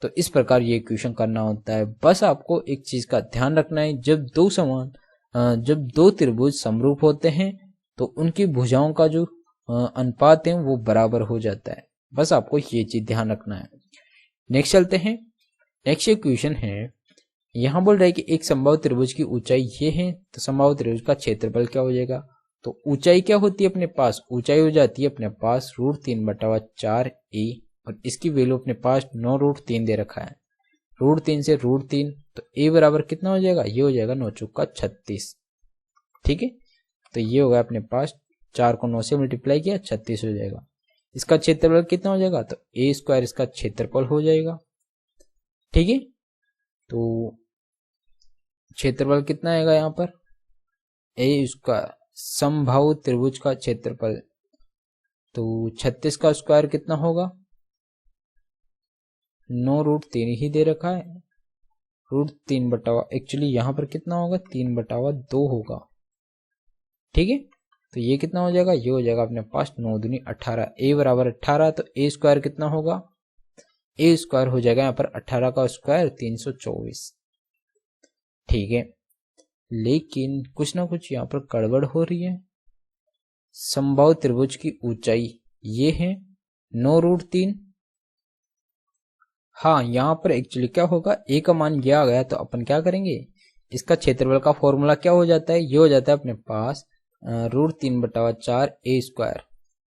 S1: तो इस प्रकार ये इक्वेशन करना होता है। बस आपको एक चीज का ध्यान रखना है, जब दो त्रिभुज समरूप होते हैं तो उनकी भुजाओं का जो अनुपात है वो बराबर हो जाता है। बस आपको ये चीज ध्यान रखना है। नेक्स्ट चलते हैं। नेक्स्ट इक्वेशन है, यहाँ बोल रहा है कि एक समबाहु त्रिभुज की ऊंचाई ये है, तो समबाहु त्रिभुज का क्षेत्रफल क्या हो जाएगा। तो ऊंचाई क्या होती है अपने पास, ऊंचाई हो जाती है अपने पास √3/4a, और इसकी वैल्यू अपने पास 9√3 दे रखा है। √3 से √3, तो a बराबर कितना हो जाएगा, ये हो जाएगा 9 चौका 36, ठीक है। तो ये होगा अपने पास 4 को 9 से मल्टीप्लाई किया 36 हो जाएगा। इसका क्षेत्रफल कितना हो जाएगा, तो a² इसका क्षेत्रफल हो जाएगा, ठीक है। तो क्षेत्रफल कितना आएगा यहाँ पर, a² समबाहु त्रिभुज का क्षेत्रफल, तो 36 का स्क्वायर कितना होगा, 9√3 ही दे रखा है, √3 बटावा एक्चुअली यहाँ पर कितना होगा 3/2 होगा, ठीक है। तो ये कितना हो जाएगा, ये हो जाएगा अपने पास 9 दूनी 18, a बराबर 18, तो a² कितना होगा, a² हो जाएगा यहाँ पर 18 का स्क्वायर 324, ठीक है। लेकिन कुछ ना कुछ यहाँ पर गड़बड़ हो रही है। समबाहु त्रिभुज की ऊंचाई ये है 9√3, हाँ यहाँ पर एक्चुअली क्या होगा, a का मान ये आ गया, तो अपन क्या करेंगे, इसका क्षेत्रफल का फॉर्मूला क्या हो जाता है, ये हो जाता है अपने पास √3/4 a²,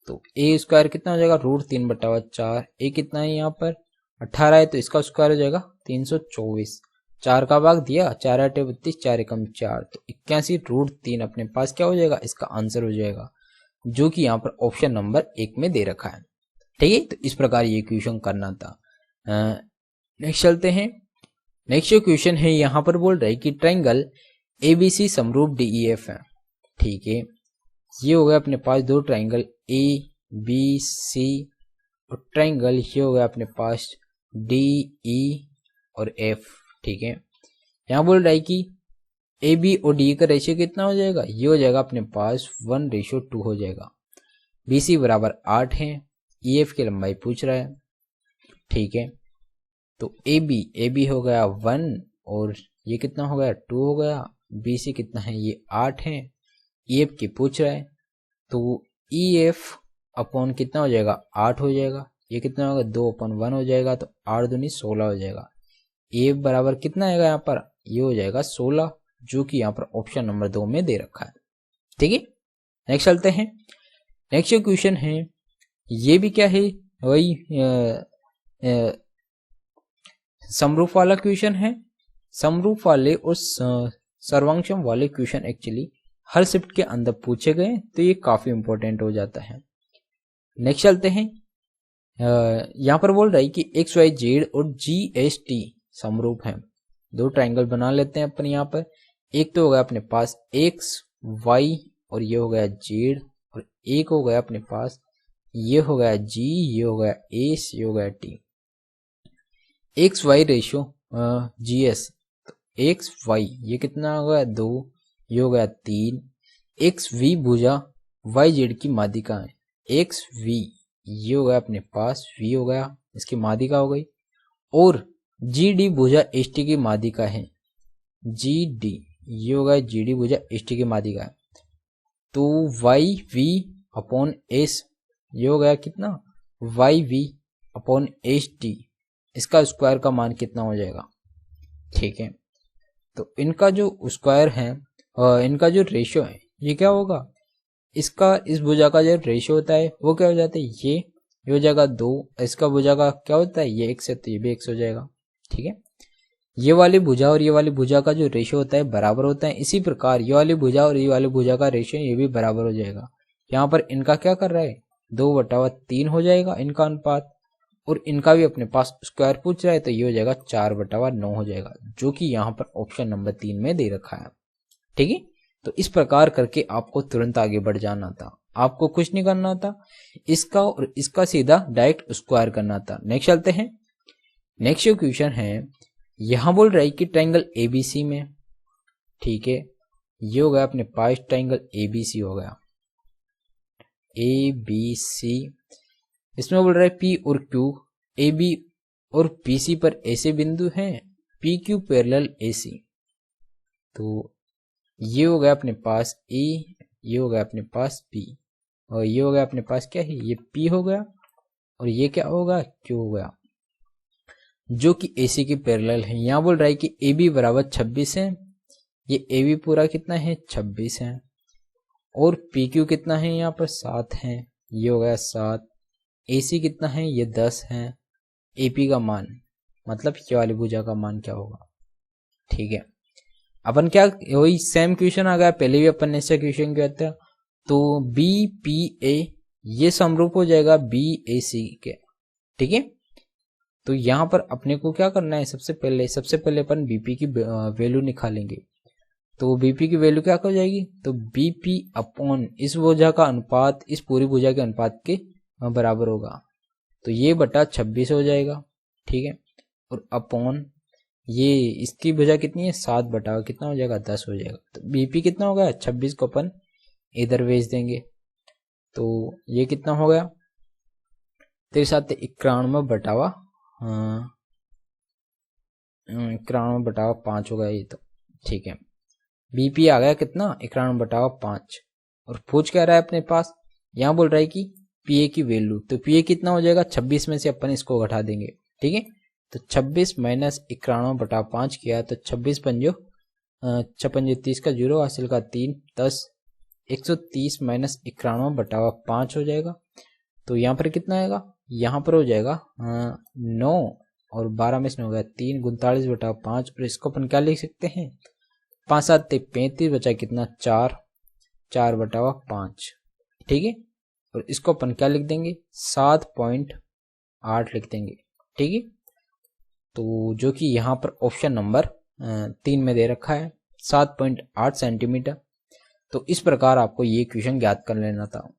S1: तो a² कितना हो जाएगा, √3/4, a कितना है यहाँ पर 18 है, तो इसका स्क्वायर हो जाएगा 324, 4 का भाग दिया, 4 8 32, 4 एकम 4, तो 81√3 अपने पास क्या हो जाएगा, इसका आंसर हो जाएगा, जो कि यहाँ पर ऑप्शन नंबर 1 में दे रखा है, ठीक है। तो इस प्रकार ये इक्वेशन करना था। नेक्स्ट चलते हैं। नेक्स्ट इक्वेशन है, यहाँ पर बोल रहा है कि ट्रायंगल ABC समरूप DEF है, ठीक है। ये हो गया अपने पास दो ट्रायंगल ABC, और ट्रायंगल ये हो गया अपने पास DE और F, ठीक है। यहाँ बोल रहा है कि AB और DE का रेशियो कितना हो जाएगा, ये हो जाएगा अपने पास 1:2 हो जाएगा। BC बराबर 8 है, EF की लंबाई पूछ रहा है, ठीक है। तो AB हो गया 1, और ये कितना हो गया 2 हो गया। BC कितना है, ये 8 है। EF की पूछ रहा है, तो EF अपॉन कितना हो जाएगा 8 हो जाएगा, ये कितना होगा 2/1 हो जाएगा, तो 8 दूनी 16 हो जाएगा। EF बराबर कितना आएगा यहाँ पर, ये हो जाएगा 16, जो कि यहाँ पर ऑप्शन नंबर 2 में दे रखा है, ठीक है। नेक्स्ट चलते हैं। नेक्स्ट क्वेश्चन है, ये भी क्या है, वही समरूप वाला क्वेश्चन है। समरूप वाले और सर्वांशम वाले क्वेश्चन एक्चुअली हर शिफ्ट के अंदर पूछे गए, तो ये काफी इंपॉर्टेंट हो जाता है। नेक्स्ट चलते हैं। यहाँ पर बोल रहा है कि XYZ और GST समरूप हैं। दो ट्रायंगल बना लेते हैं अपन यहाँ पर। एक तो हो गया अपने पास XY और ये हो गया Z, और एक हो गया अपने पास ये हो गया G, ये हो गया S, ये हो गया T। XY रेशियो GS, तो XY ये कितना हो गया 2, ये हो गया 3। XV भुजा YZ की माध्यिका है। XV ये हो गया अपने पास, V हो गया इसकी माध्यिका हो गई, और GD भुजा ST की माध्यिका है। GD ये हो गया GD भुजा ST की माध्यिका है। तो YV अपॉन S ये हो गया कितना, YV अपॉन ST, इसका स्क्वायर का मान कितना हो जाएगा, ठीक है। तो इनका जो स्क्वायर है, इनका जो रेशियो है ये क्या होगा, इसका इस भुजा का जो रेशियो होता है वो क्या हो जाता है, ये हो जाएगा 2, इसका भुजा का क्या होता है, ये x है तो ये भी x हो जाएगा। ठीक है, ये वाली भुजा और ये वाली भुजा का जो रेशियो होता है बराबर होता है। इसी प्रकार ये वाली भुजा और ये वाली भुजा का रेशियो ये भी बराबर हो जाएगा। यहाँ पर इनका क्या कर रहा है, 2/3 हो जाएगा इनका अनुपात, और इनका भी अपने पास स्क्वायर पूछ रहा है तो ये हो जाएगा 4/9 हो जाएगा, जो कि यहाँ पर ऑप्शन नंबर 3 में दे रखा है। ठीक है, तो इस प्रकार करके आपको तुरंत आगे बढ़ जाना था, आपको कुछ नहीं करना था, इसका और इसका सीधा डायरेक्ट स्क्वायर करना था। नेक्स्ट चलते हैं। नेक्स्ट क्वेश्चन है, यहां बोल रहा है कि ट्रायंगल एबीसी में, ठीक है, ये हो गया अपने पास ट्रायंगल एबीसी हो गया, एबीसी, इसमें बोल रहा है पी और क्यू, ए बी और पी सी पर ऐसे बिंदु हैं पी क्यू पैरेलल ए सी। तो ये हो गया अपने पास ए, ये हो गया अपने पास पी, और ये हो गया अपने पास क्या है, ये पी हो गया, और ये क्या होगा, क्यू हो गया, जो कि ए सी के पैरेलल है। यहाँ बोल रहा है कि ए बी बराबर 26 है, ये ए बी पूरा कितना है 26 है, और पी क्यू कितना है यहाँ पर 7 है, ये हो गया 7, ए सी कितना है ये 10 है, ए पी का मान मतलब ये वाली भुजा का मान क्या होगा। ठीक है, अपन क्या वही सेम क्वेश्चन आ गया, पहले भी अपन ने ऐसा क्वेश्चन किया था, तो बी पी ए ये समरूप हो जाएगा बी ए सी के। ठीक है, तो यहाँ पर अपने को क्या करना है, सबसे पहले अपन बीपी की वैल्यू निकालेंगे। तो बीपी की वैल्यू क्या हो जाएगी, तो बीपी अपॉन इस भुजा का अनुपात इस पूरी भुजा के अनुपात के बराबर होगा, तो ये बटा 26 हो जाएगा। ठीक है, और अपॉन ये इसकी भुजा कितनी है 7 बटा कितना हो जाएगा 10 हो जाएगा। तो बीपी कितना हो गया 26 को अपन इधर भेज देंगे, तो ये कितना हो गया तेरे साथ 91 बटावा 91 बटावा 5 हो गया ये तो। ठीक है, बीपी आ गया कितना 91 बटावा 5, और पूछ क्या रहा है अपने पास, यहाँ बोल रहा है कि पीए की वैल्यू, तो पीए कितना हो जाएगा 26 में से अपन इसको घटा देंगे। ठीक है, तो 26 माइनस 91 बटा 5 किया तो 26 पंजो 56 30 का 0 हासिल का 3 10 130 माइनस 91 बटा 5 हो जाएगा। तो यहाँ पर कितना आएगा, यहाँ पर हो जाएगा 9 और 12 में से हो गया 3 39 बटा 5, और इसको अपन क्या लिख सकते हैं 5 7 35 बचा कितना 4 बटा 5। ठीक है, और इसको अपन क्या लिख देंगे 7.8 लिख देंगे। ठीक है, तो जो कि यहाँ पर ऑप्शन नंबर 3 में दे रखा है 7.8 सेंटीमीटर। तो इस प्रकार आपको ये क्वेश्चन ज्ञात कर लेना था।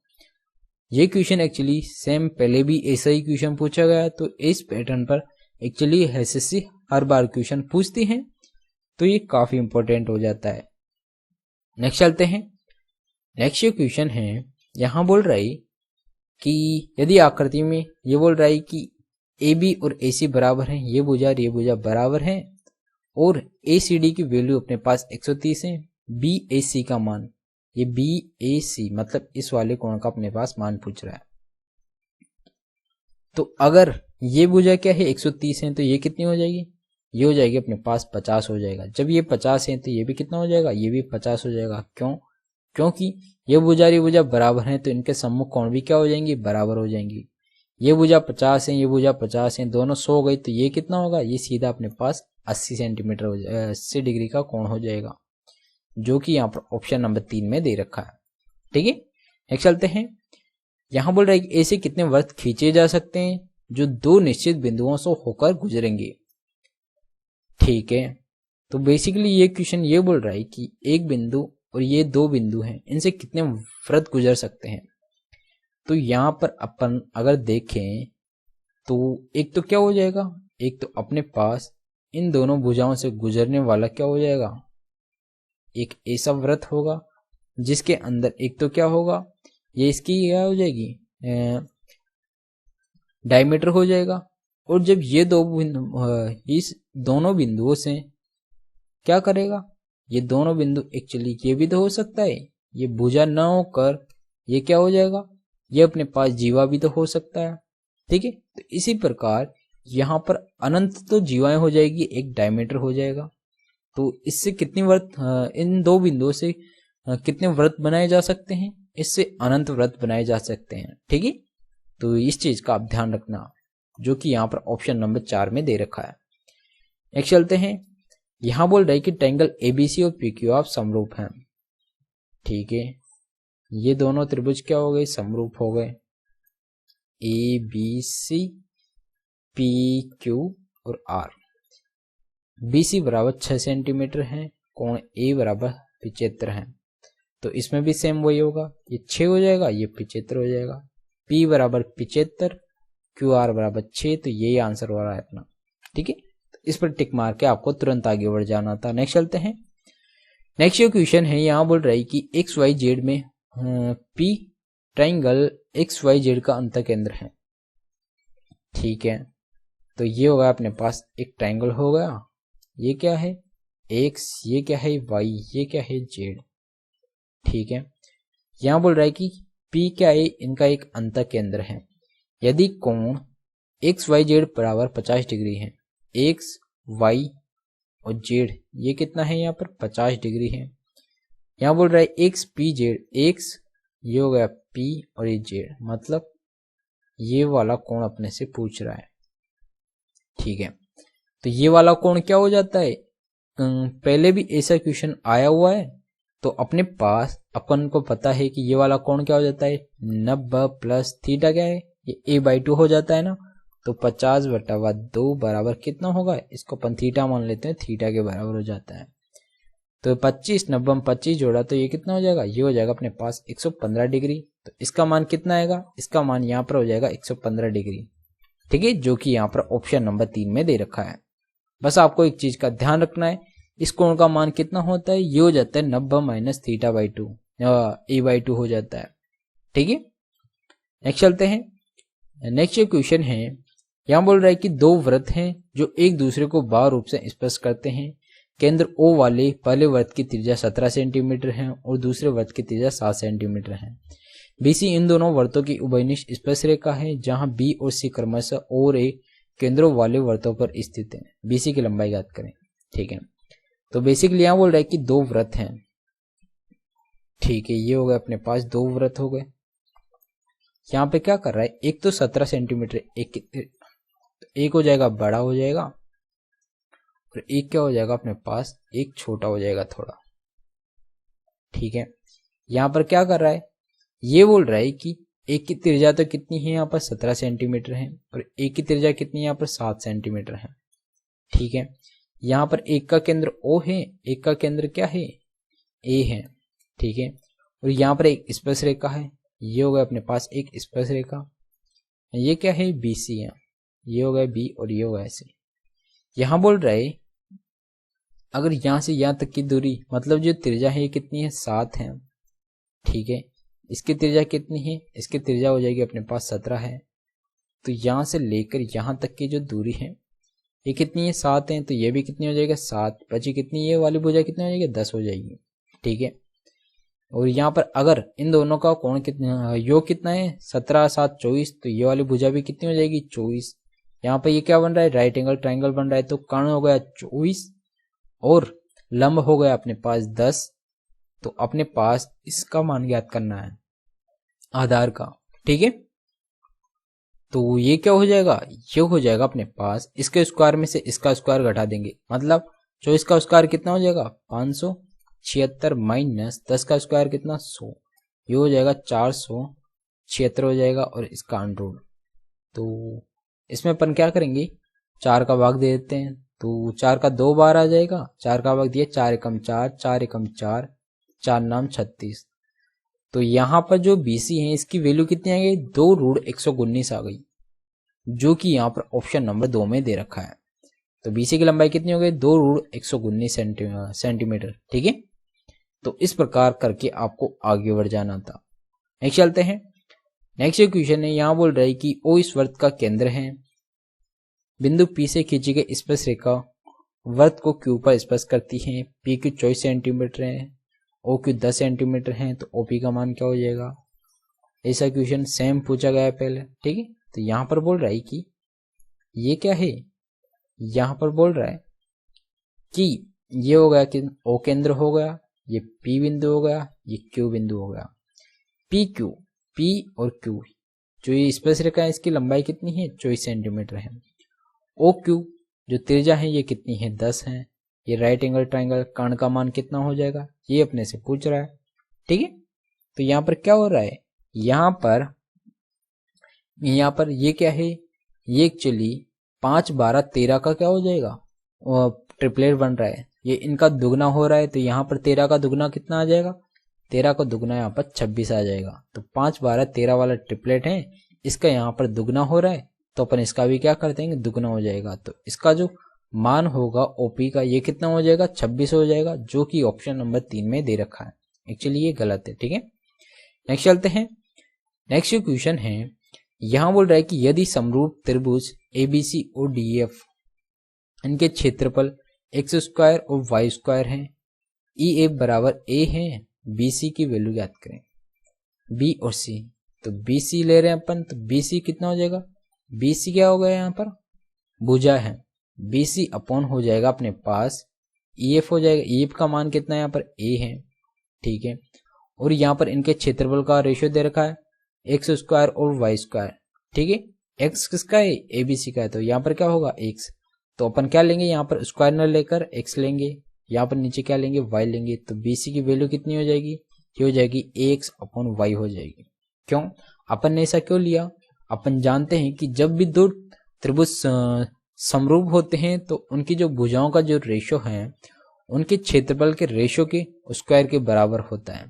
S1: ये क्वेश्चन एक्चुअली सेम पहले भी ऐसा ही क्वेश्चन पूछा गया है, तो इस पैटर्न पर एक्चुअली एसएससी हर बार क्वेश्चन पूछती है, तो ये काफी इंपॉर्टेंट हो जाता है। नेक्स्ट चलते हैं। नेक्स्ट ये क्वेश्चन है, यहाँ बोल रहा है कि यदि आकृति में ये बोल रहा है कि ए बी और ए सी बराबर हैं, ये भुजा और ये भुजा बराबर हैं, और ए सी डी की वैल्यू अपने पास 130 है, बी ए सी का मान, ये बी ए सी मतलब इस वाले कोण का अपने पास मान पूछ रहा है। तो अगर ये भुजा क्या है 130 है, तो ये कितनी हो जाएगी, ये हो जाएगी अपने पास 50 हो जाएगा। जब ये 50 है तो ये भी कितना हो जाएगा, ये भी 50 हो जाएगा। क्यों, क्योंकि ये भुजा और ये भुजा बराबर हैं, तो इनके सम्मुख कोण भी क्या हो जाएंगी, बराबर हो जाएंगी। ये भुजा 50 है, ये भुजा 50 है, दोनों 100 हो गई, तो ये कितना होगा, ये सीधा अपने पास 80 सेंटीमीटर हो जाएगा, 80 डिग्री का कोण हो जाएगा, जो कि यहाँ पर ऑप्शन नंबर 3 में दे रखा है। ठीक है, नेक्स्ट चलते हैं। यहाँ बोल रहा है कि ऐसे कितने वृत्त खींचे जा सकते हैं जो 2 निश्चित बिंदुओं से होकर गुजरेंगे। ठीक है, तो बेसिकली ये क्वेश्चन ये बोल रहा है कि एक बिंदु और ये 2 बिंदु हैं, इनसे कितने वृत्त गुजर सकते हैं। तो यहाँ पर अपन अगर देखें तो एक तो क्या हो जाएगा, एक तो अपने पास इन दोनों भुजाओं से गुजरने वाला क्या हो जाएगा, एक ऐसा वृत्त होगा जिसके अंदर एक तो क्या होगा, ये इसकी क्या हो जाएगी डायमीटर हो जाएगा, और जब ये इस दोनों बिंदुओं से क्या करेगा, ये दोनों बिंदु एक्चुअली ये भी तो हो सकता है, ये भुजा न होकर ये क्या हो जाएगा, ये अपने पास जीवा भी तो हो सकता है। ठीक है, तो इसी प्रकार यहाँ पर अनंत तो जीवाएं हो जाएगी, एक डायमीटर हो जाएगा। तो इससे कितनी वृत्त इन 2 बिंदुओं से कितने वृत्त बनाए जा सकते हैं, इससे अनंत वृत्त बनाए जा सकते हैं। ठीक है, तो इस चीज का आप ध्यान रखना, जो कि यहाँ पर ऑप्शन नंबर 4 में दे रखा है। नेक्स्ट चलते हैं। यहां बोल रहे कि ट्रायंगल एबीसी और पीक्यू आप समरूप हैं। ठीक है, ये दोनों त्रिभुज क्या हो गए, समरूप हो गए। A B C P Q और आर। बीसी बराबर 6 सेंटीमीटर है, कोण ए बराबर 75 है, तो इसमें भी सेम वही होगा, ये 6 हो जाएगा, ये 75 हो जाएगा। पी बराबर 75, क्यू आर बराबर 6, तो यही आंसर हो रहा है अपना। ठीक है, तो इस पर टिक मार के आपको तुरंत आगे बढ़ जाना था। नेक्स्ट चलते हैं। नेक्स्ट क्वेश्चन है, यहाँ बोल रहा है कि एक्स वाई जेड में P triangle X Y Z का अंत केंद्र है। ठीक है, तो ये होगा अपने पास एक ट्राइंगल हो गया, ये क्या है एक्स, ये क्या है वाई, ये क्या है जेड। ठीक है, यहां बोल रहा है कि पी क्या है, इनका एक अंत केंद्र है। यदि कोण एक्स वाई जेड बराबर 50 डिग्री है, एक्स वाई और जेड ये कितना है यहाँ पर 50 डिग्री है। यहाँ बोल रहा है एक्स पी जेड, एक्स ये हो गया पी और ये जेड, मतलब ये वाला कोण अपने से पूछ रहा है। ठीक है, तो ये वाला कोण क्या हो जाता है, पहले भी ऐसा क्वेश्चन आया हुआ है, तो अपने पास अपन को पता है कि ये वाला कोण क्या हो जाता है 90 प्लस थीटा क्या है, ये a/2 हो जाता है ना, तो 50/2 बराबर कितना होगा, इसको अपन थीटा मान लेते हैं, थीटा के बराबर हो जाता है। तो 25 90 में 25 जोड़ा तो ये कितना हो जाएगा, ये हो जाएगा अपने पास 115 डिग्री। तो इसका मान कितना आएगा, इसका मान यहाँ पर हो जाएगा 115 डिग्री। ठीक है, जो कि यहाँ पर ऑप्शन नंबर 3 में दे रखा है। बस आपको एक चीज का ध्यान रखना है, इस कोण का मान कितना होता है, ये हो जाता है 90 माइनस थीटा/2, a/2 हो जाता है। ठीक है, नेक्स्ट चलते हैं। नेक्स्ट क्वेश्चन है, यहाँ बोल रहा है कि दो वृत्त हैं जो एक दूसरे को बाह्य रूप से स्पर्श करते हैं। केंद्र O वाले पहले वृत्त की त्रिज्या 17 सेंटीमीटर है और दूसरे वृत्त की त्रिज्या 7 सेंटीमीटर है। BC इन दोनों वृत्तों की उभयनिष्ठ स्पर्श रेखा है, जहां B और C क्रमशः O और A केंद्रों वाले वृत्तों पर स्थित है। BC की लंबाई ज्ञात करें। ठीक है, तो बेसिकली यहाँ बोल रहा है कि दो वृत्त हैं। ठीक है, ये हो गए अपने पास दो वृत्त हो गए। यहाँ पे क्या कर रहा है, एक तो 17 सेंटीमीटर, एक हो जाएगा बड़ा हो जाएगा और एक क्या हो जाएगा अपने पास, एक छोटा हो जाएगा थोड़ा। ठीक है, यहाँ पर क्या कर रहा है, ये बोल रहा है कि एक की त्रिज्या तो कितनी है यहाँ पर 17 सेंटीमीटर है और एक की त्रिज्या कितनी है यहाँ पर 7 सेंटीमीटर है। ठीक है, यहाँ पर एक का केंद्र O है, एक का केंद्र क्या है A है। ठीक है, और यहाँ पर एक स्पर्श रेखा है, ये हो गया अपने पास एक स्पर्श रेखा, ये क्या है BC है, ये हो गया B और ये हो गया C। यहाँ बोल रहा है अगर यहाँ से यहाँ तक की दूरी, मतलब जो त्रिज्या है ये कितनी है 7 है। ठीक है, इसकी त्रिज्या कितनी है, इसकी त्रिज्या हो जाएगी अपने पास 17 है। तो यहाँ से लेकर यहाँ तक की जो दूरी है ये कितनी है 7 है, तो ये भी कितनी हो जाएगा 7, बची कितनी ये वाली भुजा कितनी हो जाएगी 10 हो जाएगी। ठीक है, और यहाँ पर अगर इन दोनों का कोण कितना, योग कितना है 17 7 24, तो ये वाली भुजा भी कितनी हो जाएगी 24। यहाँ पर ये क्या बन रहा है, राइट एंगल ट्राइंगल बन रहा है, तो कर्ण हो गया 24 और लंब हो गया अपने पास 10। तो अपने पास इसका मान ज्ञात करना है आधार का। ठीक है, तो ये क्या हो जाएगा, ये हो जाएगा अपने पास इसके स्क्वायर में से इसका स्क्वायर घटा देंगे, मतलब 24 का स्क्वायर कितना हो जाएगा 576 माइनस 10 का स्क्वायर कितना 100, ये हो जाएगा 476 हो जाएगा और इसका अंडर। तो इसमें अपन क्या करेंगे, 4 का भाग दे देते हैं, तो 4 का 2 बार आ जाएगा, 4 का भाग दिया 4 एकम 4, 4 एकम 4, 4 नाम 36। तो यहाँ पर जो BC है इसकी वैल्यू कितनी आ गई 2√119 आ गई, जो कि यहाँ पर ऑप्शन नंबर 2 में दे रखा है। तो BC की लंबाई कितनी हो गई 2√119 सेंटीमीटर। ठीक है, तो इस प्रकार करके आपको आगे बढ़ जाना था। नेक्स्ट चलते हैं। नेक्स्ट क्वेश्चन है, यहाँ बोल रहा है कि O इस वृत्त का केंद्र है, बिंदु P से खींची गई स्पर्श रेखा वृत्त को Q पर स्पर्श करती है। PQ 24 सेंटीमीटर है, OQ 10 सेंटीमीटर है, तो OP का मान क्या हो जाएगा। ऐसा क्वेश्चन सेम पूछा गया है पहले। ठीक है, तो यहाँ पर बोल रहा है कि ये क्या है, यहाँ पर बोल रहा है कि ये हो गया कि O केंद्र हो गया, ये P बिंदु हो गया, ये Q बिंदु हो गया। पी क्यू, पी और क्यू जो ये स्पेस रेखा है इसकी लंबाई कितनी है 24 सेंटीमीटर है। ओ क्यू जो त्रिज्या है ये कितनी है 10 है। ये राइट एंगल ट्राइंगल कर्ण का मान कितना हो जाएगा ये अपने से पूछ रहा है। ठीक है, तो यहाँ पर क्या हो रहा है, यहाँ पर ये क्या है, ये एक्चुअली 5 12 13 का क्या हो जाएगा ट्रिपलेट बन रहा है, ये इनका दुगना हो रहा है। तो यहाँ पर 13 का दुगना कितना आ जाएगा, 13 का दुगना यहाँ पर 26 आ जाएगा। तो 5 12 13 वाला ट्रिपलेट है, इसका यहाँ पर दुगना हो रहा है तो अपन इसका भी क्या कर देंगे दुगना हो जाएगा। तो इसका जो मान होगा ओपी का ये कितना हो जाएगा 26 हो जाएगा, जो कि ऑप्शन नंबर 3 में दे रखा है। एक्चुअली ये गलत है। ठीक है, नेक्स्ट चलते हैं। नेक्स्ट क्वेश्चन है, यहां बोल रहा है कि यदि समरूप त्रिभुज एबीसी और डीएफ इनके क्षेत्रफल एक्स स्क्वायर और वाई स्क्वायर है, ई एफ बराबर ए है, बी सी की वैल्यू ज्ञात करें। बी और सी, तो बी सी ले रहे हैं अपन, तो बी सी कितना हो जाएगा, बी सी क्या हो गया यहाँ पर भुजा है, बी सी अपॉन हो जाएगा अपने पास ई एफ हो जाएगा। ई एफ का मान कितना है यहाँ पर ए है। ठीक है, और यहाँ पर इनके क्षेत्रफल का रेशियो दे रखा है एक्स स्क्वायर और वाई स्क्वायर। ठीक है, एक्स किसका है एबीसी का है, तो यहाँ पर क्या होगा एक्स, तो अपन क्या लेंगे यहाँ पर स्क्वायर न लेकर एक्स लेंगे, यहाँ पर नीचे क्या लेंगे वाई लेंगे। तो बीसी की वैल्यू कितनी हो जाएगी, ये हो जाएगी एक्स अपॉन वाई हो जाएगी। क्यों अपन ने ऐसा क्यों लिया, अपन जानते हैं कि जब भी दो त्रिभुज समरूप होते हैं तो उनकी जो भुजाओं का जो रेशो है उनके क्षेत्रफल के रेशो के स्क्वायर के बराबर होता है।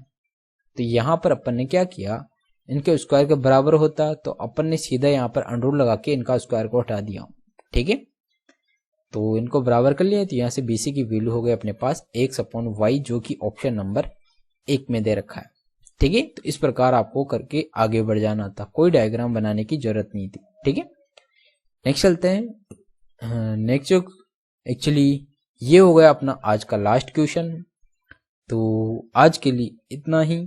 S1: तो यहाँ पर अपन ने क्या किया, इनके स्क्वायर के बराबर होता तो अपन ने सीधा यहाँ पर अंडर लगा के इनका स्क्वायर को हटा दिया। ठीक है, तो इनको बराबर कर लिया, तो यहाँ से बीसी की वैल्यू हो गई अपने पास एक्स अपॉन वाई, जो कि ऑप्शन नंबर 1 में दे रखा है। ठीक है, तो इस प्रकार आपको करके आगे बढ़ जाना था, कोई डायग्राम बनाने की जरूरत नहीं थी। ठीक है, नेक्स्ट चलते हैं। नेक्स्ट जो एक्चुअली ये हो गया अपना आज का लास्ट क्वेश्चन। तो आज के लिए इतना ही।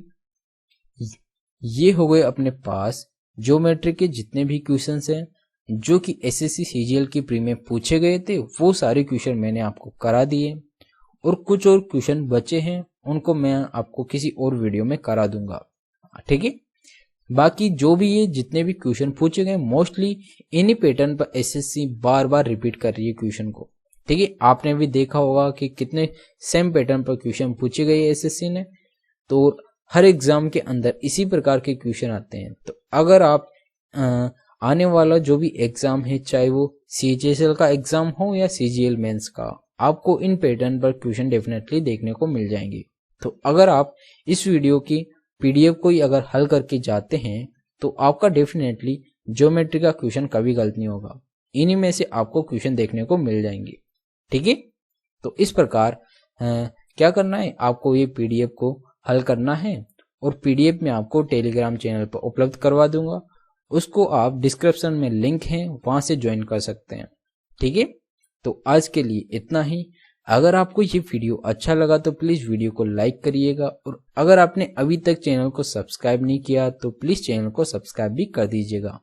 S1: ये हो गए अपने पास ज्योमेट्री के जितने भी क्वेश्चंस हैं जो कि एसएससी सीजीएल की प्री में पूछे गए थे, वो सारे क्वेश्चन मैंने आपको करा दिए, और कुछ और क्वेश्चन बचे हैं उनको मैं आपको किसी और वीडियो में करा दूंगा। ठीक है, बाकी जो भी ये जितने भी क्वेश्चन पूछे गए मोस्टली इन्हीं पैटर्न पर एसएससी बार बार रिपीट कर रही है क्वेश्चन को। ठीक है, आपने भी देखा होगा कि कितने सेम पैटर्न पर क्वेश्चन पूछे गए एसएससी ने, तो हर एग्जाम के अंदर इसी प्रकार के क्वेश्चन आते हैं। तो अगर आप आने वाला जो भी एग्जाम है, चाहे वो सीएचएसएल का एग्जाम हो या सीजीएल मेंस का, आपको इन पैटर्न पर क्वेश्चन डेफिनेटली देखने को मिल जाएंगे। तो अगर आप इस वीडियो की पीडीएफ को ही अगर हल करके जाते हैं तो आपका डेफिनेटली ज्योमेट्री का क्वेश्चन कभी गलत नहीं होगा, इन्हीं में से आपको क्वेश्चन देखने को मिल जाएंगे। ठीक है, तो इस प्रकार क्या करना है, आपको ये पीडीएफ को हल करना है और पीडीएफ में आपको टेलीग्राम चैनल पर उपलब्ध करवा दूंगा, उसको आप डिस्क्रिप्शन में लिंक है वहां से ज्वाइन कर सकते हैं। ठीक है, तो आज के लिए इतना ही। अगर आपको ये वीडियो अच्छा लगा तो प्लीज वीडियो को लाइक करिएगा, और अगर आपने अभी तक चैनल को सब्सक्राइब नहीं किया तो प्लीज चैनल को सब्सक्राइब भी कर दीजिएगा,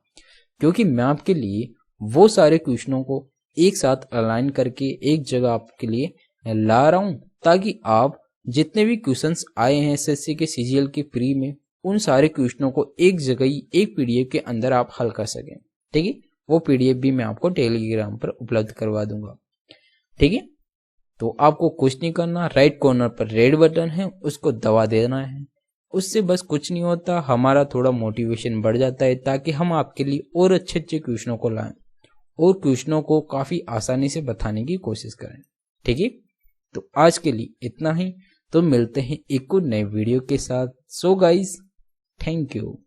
S1: क्योंकि मैं आपके लिए वो सारे क्वेश्चनों को एक साथ अलाइन करके एक जगह आपके लिए ला रहा हूं, ताकि आप जितने भी क्वेश्चंस आए हैं एसएससी के सीजीएल के प्री में, उन सारे क्वेश्चनों को एक जगह ही एक पीडीएफ के अंदर आप हल कर सकें। ठीक है, वो पीडीएफ भी मैं आपको टेलीग्राम पर उपलब्ध करवा दूंगा। ठीक है, तो आपको कुछ नहीं करना, राइट कॉर्नर पर रेड बटन है उसको दबा देना है, उससे बस कुछ नहीं होता, हमारा थोड़ा मोटिवेशन बढ़ जाता है, ताकि हम आपके लिए और अच्छे अच्छे क्वेश्चनों को लाएं और क्वेश्चनों को काफी आसानी से बताने की कोशिश करें। ठीक है, तो आज के लिए इतना ही, तो मिलते हैं एक और नए वीडियो के साथ। So guys, thank you.